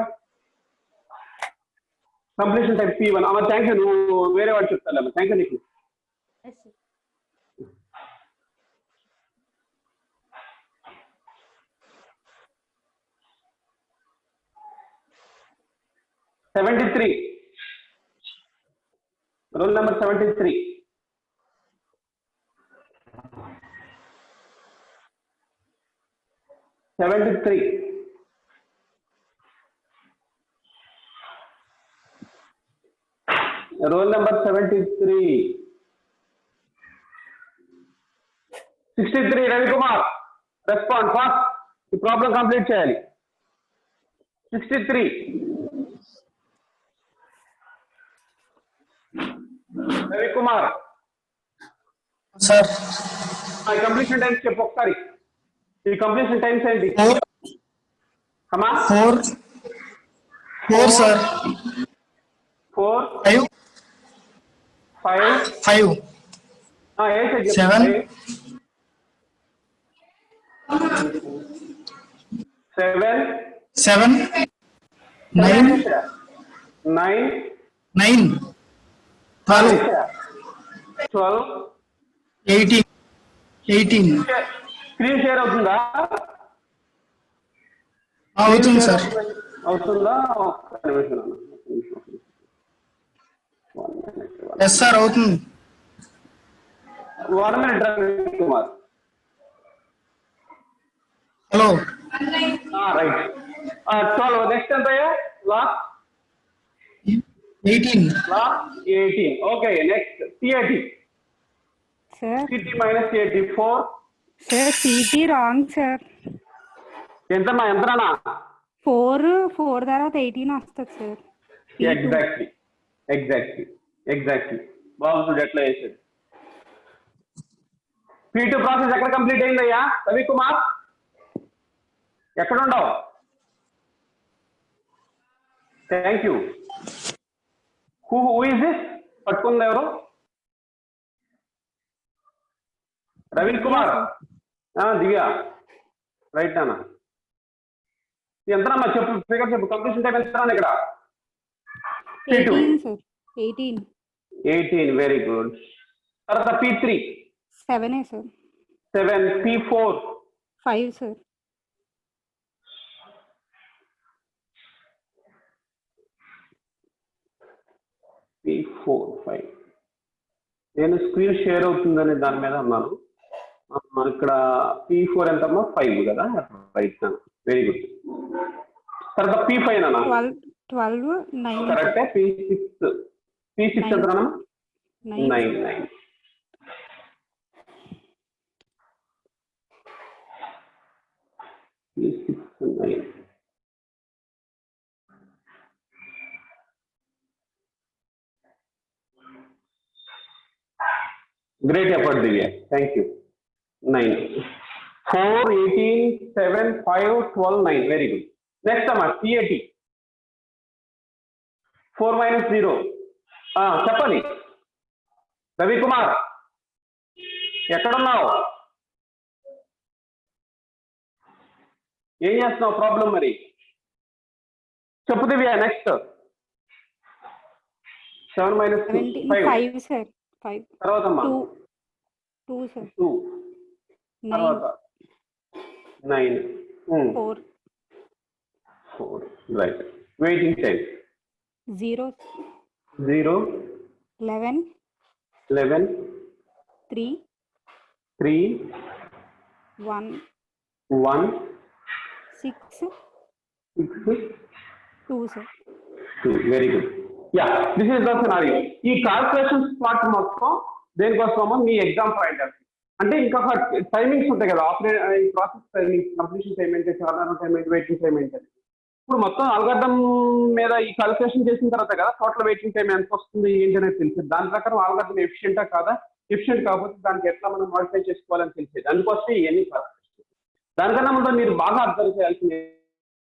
Completion time P1. అమ్మ థ్యాంక్ యూ. నువ్వు వేరే వాడు చెప్తాను అమ్మ. థ్యాంక్ యూ నీకు. Roll number 73. Roll number 73. 63 Ravikumar, respond fast. ఈ ప్రాబ్లం కంప్లీట్ చేయాలి. 63 రవికుమార్. సార్ ఈ కంప్లీషన్ టైమ్స్ చెప్పు ఒకసారి. ఈ కంప్లీషన్ టైమ్స్ ఏంటి? 4 సార్. 4 5 7 9 9, 12, 12. 18, 18. స్క్రీన్ షేర్ అవుతుందా? అవుతుంది సార్. అవుతుందా? ఒక్క నిమిషం అన్న. ఎస్ సార్ అవుతుంది. 1 minute Ravi Kumar. Hello. Right. 12 next ఎంత అయ్యా? Last 18. 18. Okay next CAT. Sir, CT minus CAT 4. sir, CT wrong, sir. ఎంతమ్మా ఎంతనా? 4 తర్వాత 18 వస్తుంది సార్. ఎగ్జాక్ట్లీ బాగుంది ఎట్లా వేసాడు. P2 ప్రాసెస్ ఎక్కడ కంప్లీట్ అయిందయ్యా రవి కుమార్? ఎక్కడ ఉండవు? Thank you. Who is this? పట్టుకుంది ఎవరు? రవి కుమార్. దివ్య రైట్ నాన్న. ఎంతనమ్మా చెప్పు, ఫిగర్ చెప్పు. కంప్లీషన్ టైం ఎంత ఇక్కడ? 18 సార్. 18. 18 very good. తర్వాత P3 7 సార్. 7. P4 5 sir. P4 5. నేను స్క్రీన్ షేర్ అవుతుందనే దాని మీద ఉన్నాను. ఇక్కడ P4 ఎంతమ్మా? 5 కదా? Right very good. తర్వాత P5 అన్నా? 12, 9. కరెక్టే. P6 ఎంతనా? 9. P6 9. Great effort, Divya. Thank you. 9. 4, 18, 7, 5, 12, 9. Very good. Next one, CAT. 4 minus 0. చెప్పండి రవి కుమార్, ఎక్కడున్నావు? ఏం చేస్తున్నావు? ప్రాబ్లం మరి చెప్పు దివ్య. Next 7 minus 2. 5 సార్. 5 తర్వాత అమ్మా 2 సార్. 2 తర్వాత 9. 4 right. Waiting time 0 0 11 11 3 3 1 1 6 6 2 sir. Very good. Yeah, this is the scenario. ఈ కాల్కులేషన్స్ పార్ట్ మొత్తం దేనికోసమో మీ ఎగ్జామ్ పాయింట్ ఆఫ్ వ్యూ. అంటే ఇంకా టైమింగ్స్ ఉంటాయి కదా, ఈ ప్రాసెస్ టైమింగ్స్, కంప్లీషన్ టైం ఏంటి, సాధారణ టైం ఏంటి, వెయిటింగ్ టైం ఏంటి. ఇప్పుడు మొత్తం అల్గారిథం మీద ఈ కాల్కులేషన్ చేసిన తర్వాత కదా టోటల్ వెయిటింగ్ టైం ఎంత వస్తుంది ఏంటి అనేది తెలిసేది. దాని ప్రకారం అల్గారిథం ఎఫిషియెంటా కాదా, ఎఫిషియెంట్ కాకపోతే దానికి ఎట్లా మనం మాడిఫై చేసుకోవాలని తెలిసేది. అందుకోసమే ఇవన్నీ కాల్కులేషన్. దానికన్నా ముందు మీరు బాగా అబ్జర్వ్ చేయాల్సింది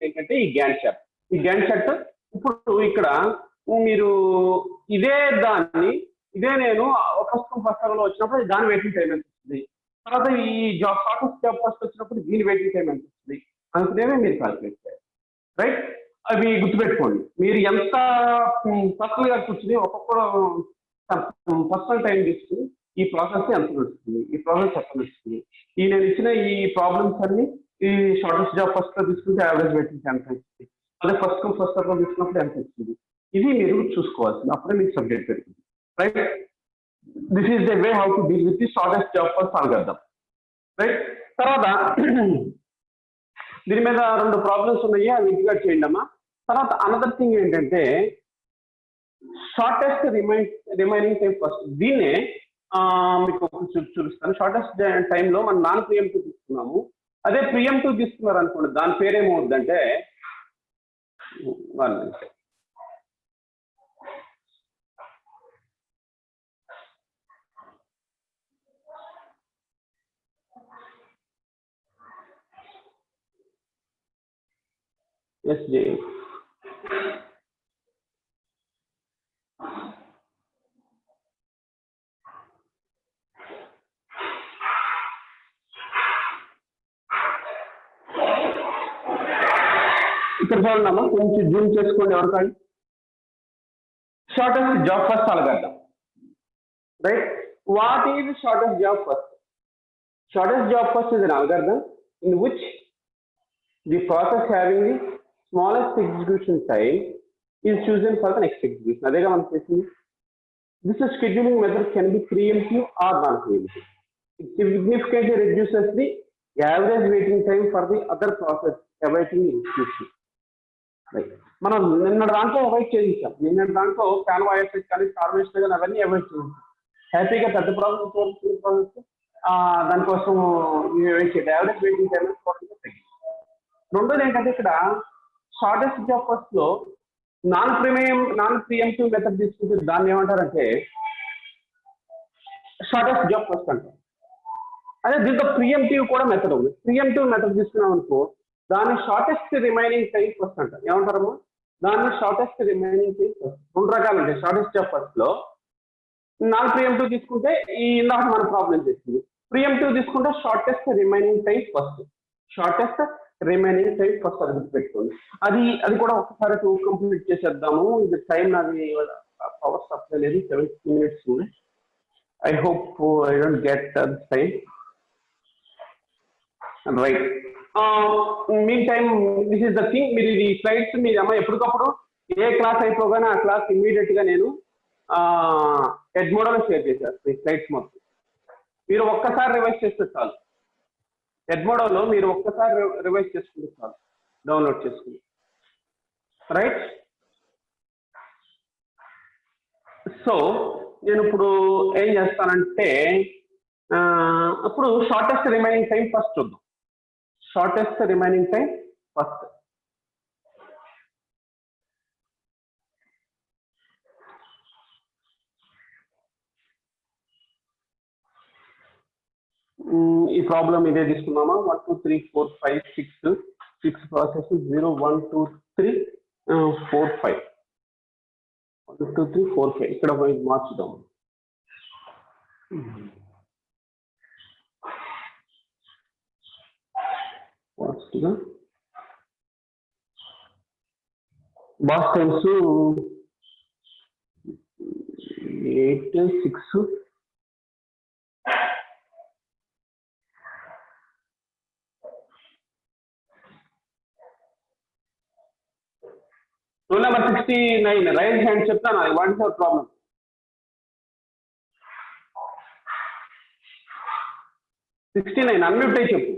ఏంటంటే ఈ గ్యాంట్ చార్ట్. ఈ గ్యాంట్ చార్ట్ ఇప్పుడు ఇక్కడ మీరు ఇదే నేను ఫస్ట్ లో వచ్చినప్పుడు దాని వెయిటింగ్ టైం ఎంత వస్తుంది, తర్వాత ఈ జాబ్ ఫస్ట్ వచ్చినప్పుడు దీని వెయిటింగ్ టైం ఎంత వస్తుంది అనుకునేవి మీరు కాల్కులేట్ చేయాలి. రైట్? అవి గుర్తుపెట్టుకోండి. మీరు ఎంత పర్సనల్ గా కూర్చుని ఒక్కొక్క పర్సనల్ టైం తీసుకుని ఈ ప్రాసెస్ ఎంత నడుస్తుంది, ఈ ప్రాసెస్ ఎంత నడుస్తుంది, నేను ఇచ్చిన ఈ ప్రాబ్లమ్స్ అన్ని ఈ షార్టెస్ట్ జాబ్ ఫస్ట్ లో తీసుకుంటే యావరేజ్ వెయిటింగ్ ఎంత వస్తుంది, అదే ఫస్ట్ లో తీసుకున్నప్పుడు ఎంత వస్తుంది, ఇది మీరు చూసుకోవాల్సింది. అప్పుడే మీకు సబ్జెక్ట్ పెరుగుతుంది. Right? This is the way how to deal with the shortest job first algorithm. Right? తర్వాత దీని మీద 2 ప్రాబ్లమ్స్ ఉన్నాయి, అవి ఇంటిగా చేయండి అమ్మా. తర్వాత అనదర్ థింగ్ ఏంటంటే షార్టెస్ట్ రిమైనింగ్ టైం ఫస్ట్. దీన్నే మీకు చూపిస్తాను. షార్టెస్ట్ టైంలో మనం నాన్ ప్రియంటివ్ తీసుకున్నాము. అదే ప్రియంటివ్ తీసుకున్నారు అనుకోండి, దాని పేరేమవుద్దంటే 1 minute. SJ. ఇక్కడ చూడండి అమ్మా, కొంచెం జూమ్ చేసుకోండి ఎవరికాడి. shortest job first algorithm, right? What is shortest job first? Shortest job first is an algorithm in which the process having the smallest execution time is chosen for the next execution. Adega man chesindi. This scheduling method can be preemptive or non-preemptive. It significantly reduces the average waiting time for the other process awaiting execution. Right. మనం నిన్న దాంట్లో avoid చేయించాం. నిన్న దాంట్లో Canva effect కానీ formation కానీ అవన్నీ avoid చేయించాం. హ్యాపీగా పెద్ద ప్రాసెస్ దానికోసం యావరేజ్ వెయిటింగ్ టైం రెండోది ఏంటంటే ఇక్కడ షార్టెస్ట్ జాబ్ ఫస్ట్ లో నాన్ ప్రియంటివ్ మెథడ్ తీసుకుంటే దాన్ని ఏమంటారంటే షార్టెస్ట్ జాబ్ ఫస్ట్ అంటారు. అదే దీంతో ప్రియంటివ్ కూడా మెథడ్ ఉంది. ప్రియంటివ్ మెథడ్ తీసుకున్నాం అనుకో దాన్ని షార్టెస్ట్ రిమైనింగ్ టైం ఫస్ట్ అంటారు. ఏమంటారమ్మా? దాన్ని షార్టెస్ట్ రిమైనింగ్ టైం ఫస్ట్. రెండు రకాలు ఉంటాయి షార్టెస్ట్ జాబ్ ఫస్ట్ లో. నాన్ ప్రియంటివ్ తీసుకుంటే ఈ ఇందాక మన ప్రాబ్లం చేస్తుంది. ప్రియంటివ్ తీసుకుంటే shortest remaining time first. Shortest remaining time first అది గుర్తుపెట్టుకోండి. అది కూడా ఒకసారి కంప్లీట్ చేసేద్దాము. ఇది టైం నాది పవర్ సప్లై లేదు, 70 minutes ఉంది. I hope I don't get time. Right, me time this is the thing. మీరు ఈ స్లైడ్స్ మీరు అమ్మ ఎప్పటికప్పుడు ఏ క్లాస్ అయిపోగానే ఆ క్లాస్ ఇమ్మీడియట్ గా నేను ఎడ్మోడోలో షేర్ చేశారు ఈ స్లైడ్స్ మొత్తం. మీరు ఒక్కసారి రివైజ్ చేస్తే చాలు. ఎడ్మోడోలో మీరు ఒక్కసారి రివైజ్ చేసుకుంటే చాలు, డౌన్లోడ్ చేసుకుని. రైట్, సో నేను ఇప్పుడు ఏం చేస్తానంటే ఇప్పుడు షార్టెస్ట్ రిమైనింగ్ టైం ఫస్ట్ చూద్దాం. Shortest remaining time first. ఈ ప్రాబ్లం ఇదే తీసుకున్నామా? 1 2 3 4 5 6 ప్రాసెస్ 0 1 2 3 4 5 1 2 3 4 5 ఇక్కడ పోయి మార్చుదాం. Burst times 8 6 Rule number 69, raise hand చెప్తాను. What is your problem? 69 unmute అయ్యి చెప్పు.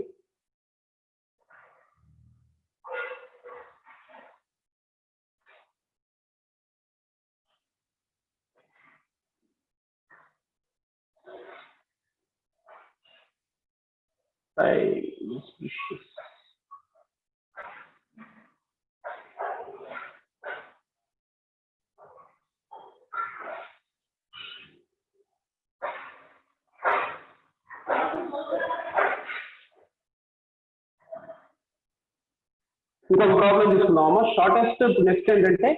ఇంకొక ప్రాబ్లం తీసుకున్నామా? షార్టెస్ట్ నెక్స్ట్ ఏంటంటే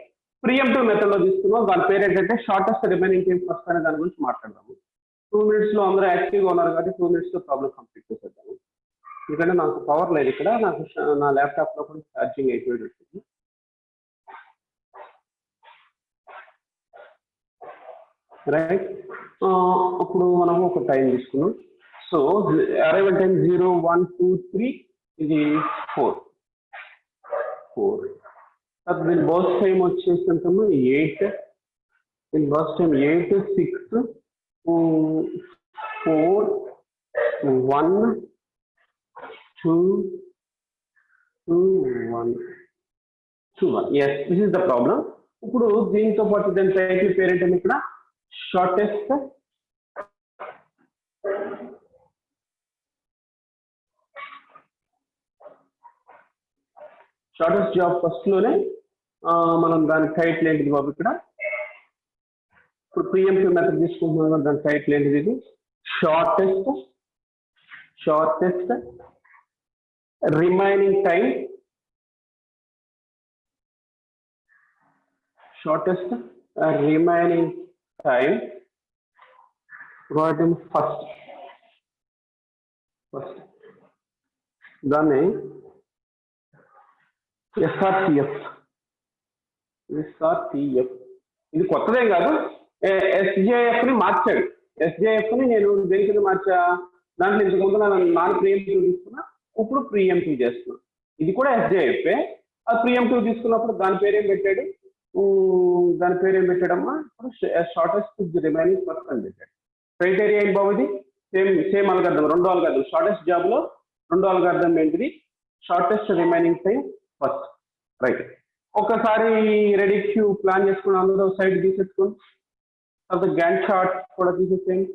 ప్రియంటివ్ మెథడ్ లో తీసుకున్నాం. దాని పేరు ఏంటంటే షార్టెస్ట్ రిమైనింగ్ టైం ఫస్ట్ అనే దాని గురించి మాట్లాడదాము. 2 minutes లో అందరూ యాక్టివ్గా ఉన్నారు కాబట్టి 2 minutes లో ప్రాబ్లం కంప్లీట్ చేసేద్దాము. ఎందుకంటే నాకు పవర్ లేదు ఇక్కడ, నాకు నా ల్యాప్టాప్ లో కూడా ఛార్జింగ్ అయిపోయి ఉంటుంది. రైట్, అప్పుడు మనం ఒక టైం తీసుకున్నాం. సో అరైవల్ టైం 0 1 2 3 ఇది 4. దీని బస్ టైం వచ్చేసంటాము 8. దీని bus time 8 6 4 1 2 2 1 2 1. yes, this is the problem. ఇప్పుడు దీంతో పాటు దాని టైటిల్ పేరు ఏంటంటే ఇక్కడ షార్టెస్ట్ జాబ్ ఫస్ట్ లోనే మనం దాని టైటిల్ ఏంటిది బాబు? ఇక్కడ ఇప్పుడు ప్రియంటివ్ మెథడ్ తీసుకుంటున్నాం. దాని టైటిల్ ఏంటిది? ఇది షార్టెస్ట్ రిమైనింగ్ టైం ఫస్ట్. దాన్ని SRTF ఇది కొత్తదేం కాదు. ఎస్జేఎఫ్ ని మార్చాడు. ఎస్జేఎఫ్ ని నేను దేని కింద మార్చా, దాంట్లో ఇంతకు ముందు నాన్ ప్రియంటివ్ తీసుకున్నా, ఇప్పుడు ప్రియంటివ్ చేస్తున్నా. ఇది కూడా ఎస్జేఎఫ్. అది ప్రియంటివ్ తీసుకున్నప్పుడు దాని పేరేం పెట్టాడు, పెట్టాడమ్మా, ఇప్పుడు షార్టెస్ట్ రిమైనింగ్ ఫస్ట్ అని పెట్టాడు. క్రైటీరియా ఏంటి బాబు, ఇది సేమ్ అల్గారిథం, రెండో అల్గారిథం. షార్టెస్ట్ జాబ్ లో రెండో అల్గారిథం ఏంటిది, shortest remaining time first. Right. ఒకసారి రెడీ క్యూ ప్లాన్ చేసుకుని అందరూ సైడ్ తీసేసుకుని తర్వాత గ్యాంట్ చార్ట్ కూడా తీసేసేయండి.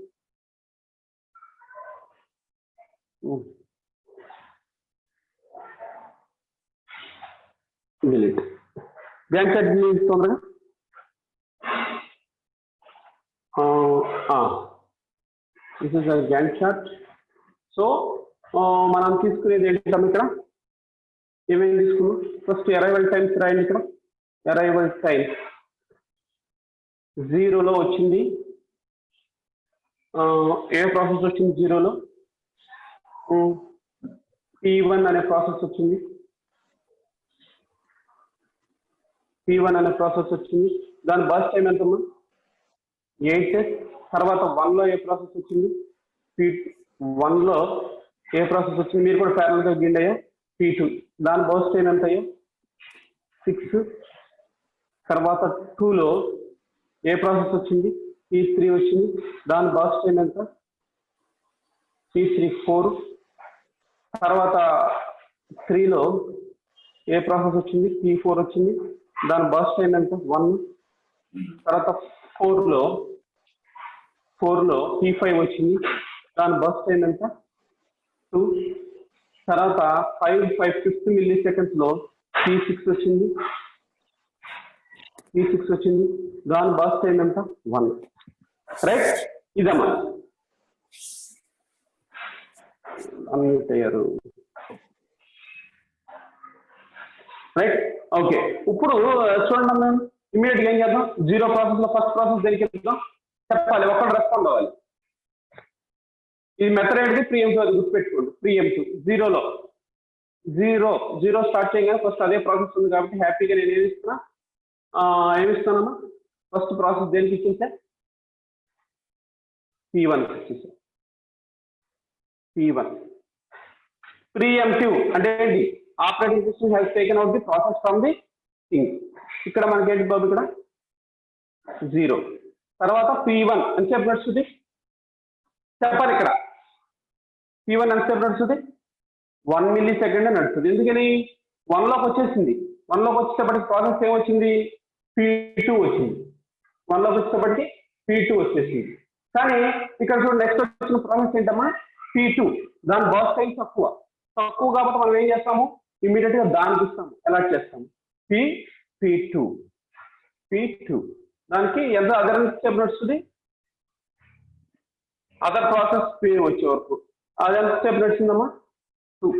గ్యాంట్ చార్ట్ తొందరగా. This is Gant chart. So మనం తీసుకునేది ఏంటంటే ఇక్కడ ఏమేమి తీసుకున్నాం, ఫస్ట్ అరైవల్ టైమ్స్ రాయండి. ఇక్కడ అరైవల్ టైం 0లో వచ్చింది. ఏ ప్రాసెస్ వచ్చింది 0లో, P1 అనే ప్రాసెస్ వచ్చింది. P1 అనే ప్రాసెస్ వచ్చింది. దాని బస్ టైం ఎంతమ్మా, 8. తర్వాత 1లో ఏ ప్రాసెస్ వచ్చింది, P1లో ఏ ప్రాసెస్ వచ్చింది, మీరు కూడా ప్యారల్ గా గిండయ్యా, P2. దాని బస్ టైం ఎంత అయ్యో 6. తర్వాత 2లో ఏ ప్రాసెస్ వచ్చింది, P3 వచ్చింది. దాని బస్ టైం ఎంత, P3 4. తర్వాత 3లో ఏ ప్రాసెస్ వచ్చింది, P4 వచ్చింది. దాని బస్ టైం ఎంత 1. తర్వాత 4లో P5 వచ్చింది. దాని బస్ టైం ఎంత 2. తర్వాత 5 మిల్లీ సెకండ్స్ లో P6 వచ్చింది. దాని బస్ టైం ఎంత 1. రైట్. ఇదమ్మా అన్మ్యూట్ అయ్యారు. రైట్. ఓకే. ఇప్పుడు చూడండి మేము ఇమీడియట్ గా ఏం చేద్దాం, 0 ప్రాసెస్ లో ఫస్ట్ ప్రాసెస్ దేనికి వెళ్తాం చెప్పాలి, ఒకటి రెస్పాండ్ అవ్వాలి. ఇది మెథడ్ ఏంటిది, ప్రియంటివ్. అది గుర్తుపెట్టుకోండి, ప్రియంటివ్. 0 స్టార్ట్ చేయగానే ఫస్ట్ అదే ప్రాసెస్ ఉంది కాబట్టి హ్యాపీగా నేను ఏమిస్తానమ్మా, ఫస్ట్ ప్రాసెస్ దేనికి ఇచ్చేసా, P1 ఇచ్చేసా. P1 ప్రియంటివ్ అంటే ఏంటి, operating system has taken out the process from the thing. ఇక్కడ మనకి ఏంటి బాబు, ఇక్కడ 0. తర్వాత P1 ఎంతసేపు నడుస్తుంది చెప్పాలి. ఇక్కడ P1 ఎంతసేపు నడుస్తుంది, 1 మిల్లీ సెకండ్ నడుస్తుంది. ఎందుకని 1లోకి వచ్చేసింది. 1లోకి వచ్చేటప్పటికి ప్రాసెస్ ఏమొచ్చింది, P2 వచ్చింది. 1లోకి వచ్చేటప్పటికి P2 వచ్చేసింది. కానీ ఇక్కడ చూడండి నెక్స్ట్ వచ్చిన ప్రాసెస్ ఏంటమ్మా, P2. దాని బస్ టైం తక్కువ కాబట్టి మనం ఏం చేస్తాము, ఇమీడియట్ గా దానికి ఇస్తాము, అలాట్ చేస్తాము. P2 దానికి ఎంత అదర్ స్టెప్ నడుస్తుంది, అదర్ ప్రాసెస్ P వచ్చే వరకు అది ఎంత స్టెప్ నడుస్తుందమ్మా 2.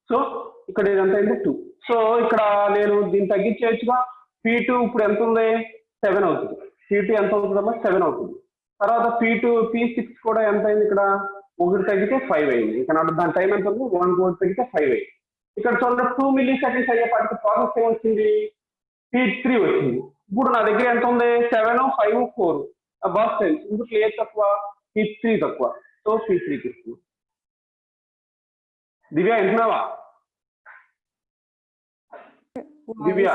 సో ఇక్కడ ఇదంతా ఏంటి 2. సో ఇక్కడ నేను దీన్ని తగ్గించేయచ్చుగా. P2 ఇప్పుడు ఎంత ఉంది, 7 అవుతుంది. P2 ఎంత అవుతుందమ్మా, 7 అవుతుంది. తర్వాత P6 కూడా ఎంత అయింది, ఇక్కడ 1 తగ్గితే 5 అయింది. ఇక్కడ దాని టైం ఎంత ఉంది, 1 తగ్గితే 5 అయింది. ఇక్కడ చూడండి 2 మిల్లీ సెకండ్స్ అయ్యేపాటికి ప్రాసెస్ ఏమొచ్చింది, P3 వచ్చింది. ఇప్పుడు నా దగ్గర ఎంత ఉంది, 7, 5, 4 బస్ టైం. ఇప్పుడు ఏ తక్కువ, P3 తక్కువ. సో P3కి ఇస్తుంది. దివ్య వింటున్నావా, దివ్య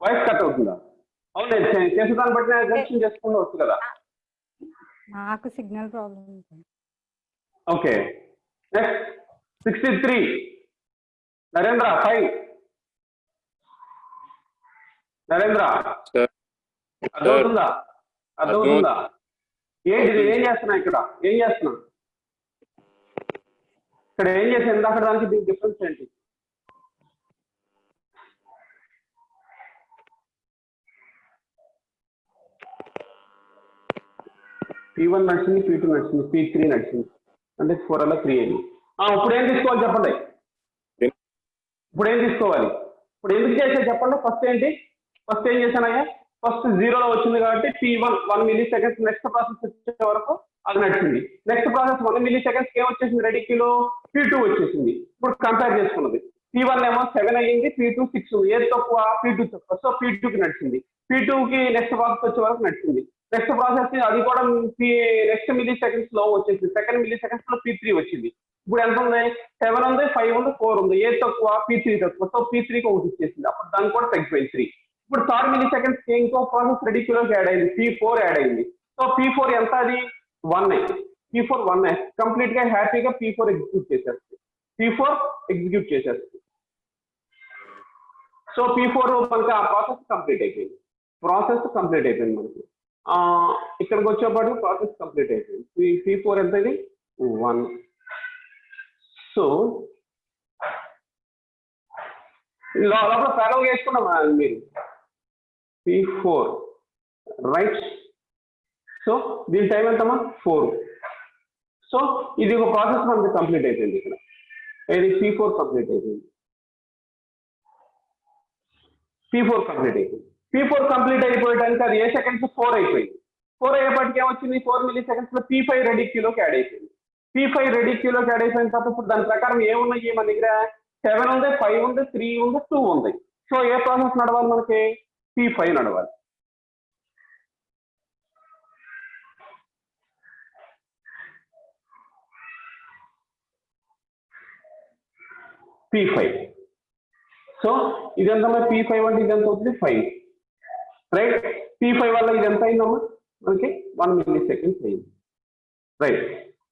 వాయిస్ కట్ అవుతుందా, అవును చేసేదాన్ని బట్టి నేను జంక్షన్ చేసుకుంటూ వచ్చు కదా. నాకు signal problem. Okay. Next 63 Narendra 5. Narendra అర్థమవుతుందా, ఏంటి ఏం చేస్తున్నా, ఇక్కడ ఏం చేస్తున్నా, ఇక్కడ ఏం చేసాను ఇందాక దానికి దీనికి డిఫరెన్స్ ఏంటి, P1 నడిచింది, P2 నడిచింది, P3 నడిచింది, అంటే 4 అలా 3 అయింది. ఇప్పుడు ఏం తీసుకోవాలి చెప్పండి, ఇప్పుడు ఏం తీసుకోవాలి, ఇప్పుడు ఎందుకు చేసా చెప్పండి. ఫస్ట్ ఏం చేశానయ్యా, ఫస్ట్ 0లో వచ్చింది కాబట్టి P1 1 milli seconds next process వచ్చే వరకు అది నడిచింది. నెక్స్ట్ ప్రాసెస్ 1 మిల్లీ సెకండ్స్ ఏం వచ్చేసింది, రెడీ క్యూలో P2 వచ్చేసింది. ఇప్పుడు కంపేర్ చేసుకున్నది P1 ఏమో 7 అయ్యింది, P2 6 ఉంది. ఏది తక్కువ? P2 తక్కువ. సో P2 కి నడిచింది. P2 కి నెక్స్ట్ ప్రాసెస్ వచ్చే వరకు నడిచింది. నెక్స్ట్ ప్రాసెస్ అది కూడా నెక్స్ట్ మిల్లీ సెకండ్స్ లో వచ్చేసింది. సెకండ్ మిల్లీ సెకండ్స్ లో P3 వచ్చింది. ఇప్పుడు ఎంత ఉంది? 7 ఉంది, 5 ఉంది, 4 ఉంది. ఏది తక్కువ? P3 తక్కువ. సో P3కి ఒకటి ఇచ్చేసింది. అప్పుడు దాన్ని కూడా తగ్గిపోయింది 3. ఇప్పుడు థర్డ్ మిల్లీ సెకండ్స్ కి ఇంకో ప్రాసెస్ రెడిక్యులోకి యాడ్ అయింది. P4 యాడ్ అయింది. సో P4 ఎంత? అది 1 P4 1 కంప్లీట్ గా హ్యాపీగా P4 ఎగ్జిక్యూట్ చేసేస్తుంది. P4 ఎగ్జిక్యూట్ చేసేస్తుంది. సో P4 మనకి ఆ ప్రాసెస్ కంప్లీట్ అయిపోయింది. మనకి ఇక్కడికి వచ్చేపాటు ప్రాసెస్ కంప్లీట్ అయిపోయింది. P4 ఎంత? ఇది 1. సో లోపల ప్యారల్ వేసుకున్నాం మీరు P4 రైట్. సో దీని టైం ఎంతమ్మా? 4. సో ఇది ఒక ప్రాసెస్ మనకి కంప్లీట్ అయిపోయింది. ఇక్కడ ఇది P4 కంప్లీట్ అయిపోయింది. P4 కంప్లీట్ అయిపోయడానికి అది ఏ సెకండ్స్? 4 అయిపోయింది. 4 అయ్యేపటికి ఏమొచ్చింది? 4 మిల్లీ సెకండ్స్ లో P5 రెడిక్యూలోకి యాడ్ అయిపోయింది. P5 రెడిక్యూలోకి యాడ్ అయిపోయిన తర్వాత ఇప్పుడు దాని ప్రకారం ఏమున్నాయి మన దగ్గర? 7 ఉంది, 5 ఉంది, 3 ఉంది, 2 ఉంది. సో ఏ ప్రాసెస్ నడవాలి మనకి? P5 నడవాలి. P5. సో ఇదంతా P5 అంటే ఇదంతా అవుతుంది 5 రైట్. P5 వల్ల ఇది ఎంత అయిందమ్మా మనకి? 1 మిల్లీ సెకండ్స్ అయింది రైట్.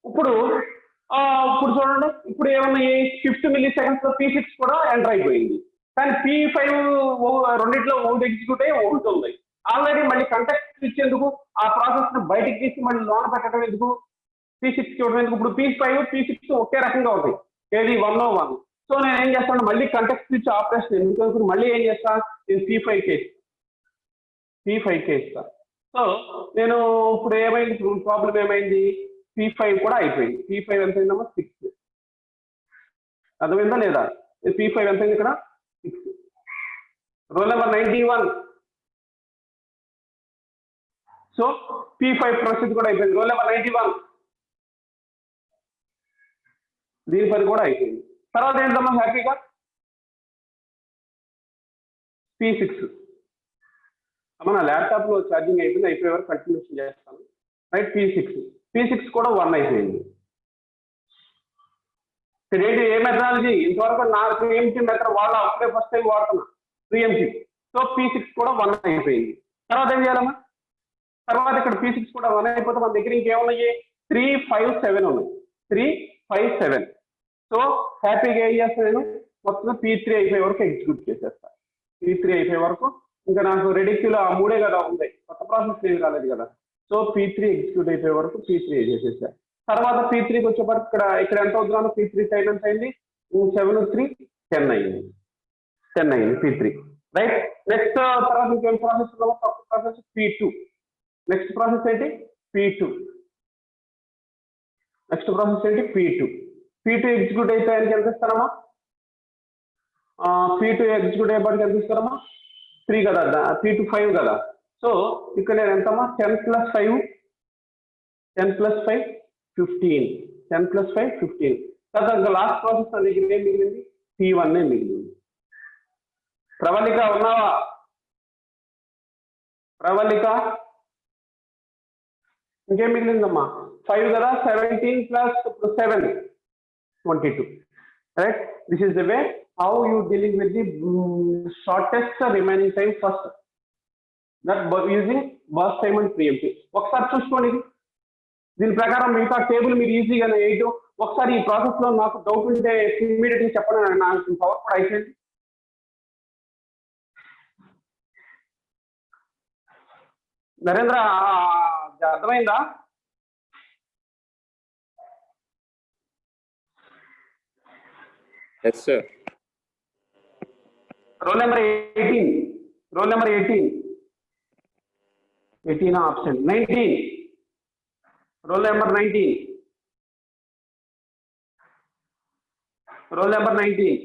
ఇప్పుడు చూడండి, ఇప్పుడు ఏమన్నాయి? 5th మిల్లీ సెకండ్స్ లో P6 కూడా ఎంటర్ అయిపోయింది. కానీ P5 రెండిట్లో ఒకటి ఎగ్జిక్యూట్ అయ్యి ఒకటి ఉంది. ఆల్రెడీ మళ్ళీ కంటెక్స్ట్ ఇచ్చేందుకు ఆ ప్రాసెస్ ని బయటికి తీసి మళ్ళీ లోన పెట్టడం ఎందుకు? P6 చూడడం ఎందుకు? ఇప్పుడు P5 P6 ఒకే రకంగా ఉంటాయి. ఏది 101. సో నేను ఏం చేస్తాను? మళ్ళీ కంటెక్స్ట్ ఇచ్చి ఆపరేషన్ ఎందుకు మళ్ళీ ఏం చేస్తాను? నేను P5కే ఇస్తాను. సో నేను ఇప్పుడు ఏమైంది? ప్రాబ్లం ఏమైంది? P5 కూడా అయిపోయింది. P5 ఎంత అయిందమ్మా? 6. అర్థమైందా లేదా? P5 ఎంత అయింది ఇక్కడ? 6. Roll number 91. So P5 process కూడా అయిపోయింది. రోల్ నెంబర్ 91 దీని పని కూడా అయిపోయింది. తర్వాత ఏంటమ్మా హ్యాపీగా? P6 అమ్మ నా ల్యాప్టాప్ లో ఛార్జింగ్ అయిపోయే వరకు కంటిన్యూషన్ చేస్తాను రైట్. P6 కూడా 1 అయిపోయింది. ఏంటి ఏ మెథడాలజీ? ఇంతవరకు నా ప్రియంటి మెథడ్ వాళ్ళ అప్పుడే ఫస్ట్ టైం వాడుతున్నా ప్రియంటి. సో P6 కూడా 1 అయిపోయింది. తర్వాత ఏం చేయాలమ్మా? తర్వాత ఇక్కడ P6 కూడా 1 అయిపోతే మన దగ్గర ఇంకేమున్నాయి? 3, 5, 7 ఉన్నాయి. 3, 5, 7. సో హ్యాపీగా ఏం చేస్తాను? నేను మొత్తం P3 అయిపోయే వరకు ఎగ్జిక్యూట్ చేసేస్తాను. P3 అయిపోయే వరకు ఇంకా నాకు రెడిక్యూలో ఆ 3 కదా ఉంది, కొత్త ప్రాసెస్ ఏమి రాలేదు కదా. సో P3 ఎగ్జిక్యూట్ అయిపోయే వరకు P3 చేసేసారు. తర్వాత P3కి వచ్చేప్పటికి ఇక్కడ ఎంత అవుతున్నాను? P3 టైం ఎంత అయింది? 7, 3, 10 అయింది. P3 right. నెక్స్ట్ తర్వాత ఇంకేం ప్రాసెస్ ఉన్నామో? కొత్త ప్రాసెస్ P2. నెక్స్ట్ ప్రాసెస్ ఏంటి? P2. P2 ఎగ్జిక్యూట్ అయిపోయానికి ఎంత ఇస్తారమ్మా? P2 ఎగ్జిక్యూట్ అయ్యేపాటికి ఎంత ఇస్తారమ్మా? 3 కదా, P2 5 కదా. సో ఇక్కడ నేను ఎంతమ్మా? 10 + 5 15. 10 + 5 15. తర్వాత ఇంకా లాస్ట్ ప్రాసెస్ నా దగ్గర ఏం మిగిలింది? P1 మిగిలింది. ప్రవళిక ఉన్నావా? ఇంకేం మిగిలిందమ్మా? 5 కదా, 17 + 7 22 right. This is the way how you dealing with the shortest remaining time first, that using burst time and preemptive. ఒకసారి చూసుకోండి. దీని ప్రకారం మిగతా టేబుల్ మీరు ఈజీగా 8. ఒకసారి ఈ ప్రాసెస్ లో నాకు డౌట్ ఉంటే ఇమీడియట్ గా చెప్పండి. నాకు పవర్ కూడా అయిపోయింది. నరేంద్ర అర్థమైందా? Yes, sir. Roll number 18. 18 option. 19. Roll number 19. Roll number 19.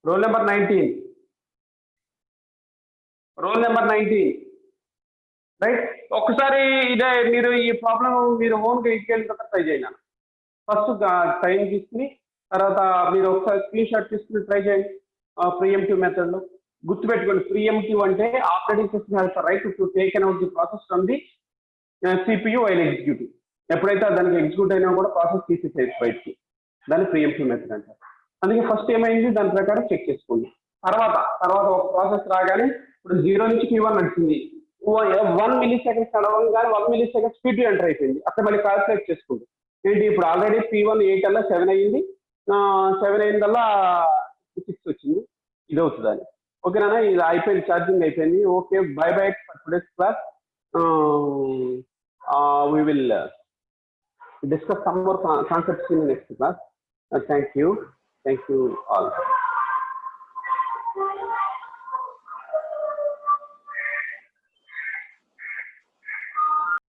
Roll number 19. Roll number 19. Right. ఒక్కసారి ఇదే మీరు ఈ ప్రాబ్లం మీరు హోమ్కి వెళ్ళిన తర్వాత ట్రై చేయండి. ఫస్ట్ టైం తీసుకుని తర్వాత మీరు ఒకసారి స్క్రీన్ షాట్ తీసుకుని ట్రై చేయండి ప్రియంటివ్ మెథడ్ లో. గుర్తుపెట్టుకోండి, ప్రియంటివ్ అంటే operating system has the right to take out the process from the CPU while executive. ఎప్పుడైతే దానికి ఎగ్జిక్యూట్ అయినా కూడా ప్రాసెస్ తీసేసేది బయటికి, దాన్ని ప్రియంటివ్ మెథడ్ అంటారు. అందుకే ఫస్ట్ ఏమైంది దాని ప్రకారం చెక్ చేసుకోండి. తర్వాత ఒక ప్రాసెస్ రాగానే ఇప్పుడు 0 నుంచి P1 నడిచింది, 1 మిల్లీ సెకండ్స్ నడవగానే 1 మిల్లీ సెకండ్స్ P2 ఎంటర్ అయిపోయింది. అక్కడ మళ్ళీ క్యాల్కులేట్ చేసుకోండి. ఏంటి ఇప్పుడు ఆల్రెడీ P1 8 అలా 7 అయ్యింది, 7 అయిందల్లా 6 వచ్చింది, ఇది అవుతుంది అని. ఓకేనా, ఇది అయిపోయింది, ఛార్జింగ్ అయిపోయింది. Okay, by by for today's class. We will discuss some more concepts in the next class. Thank you all.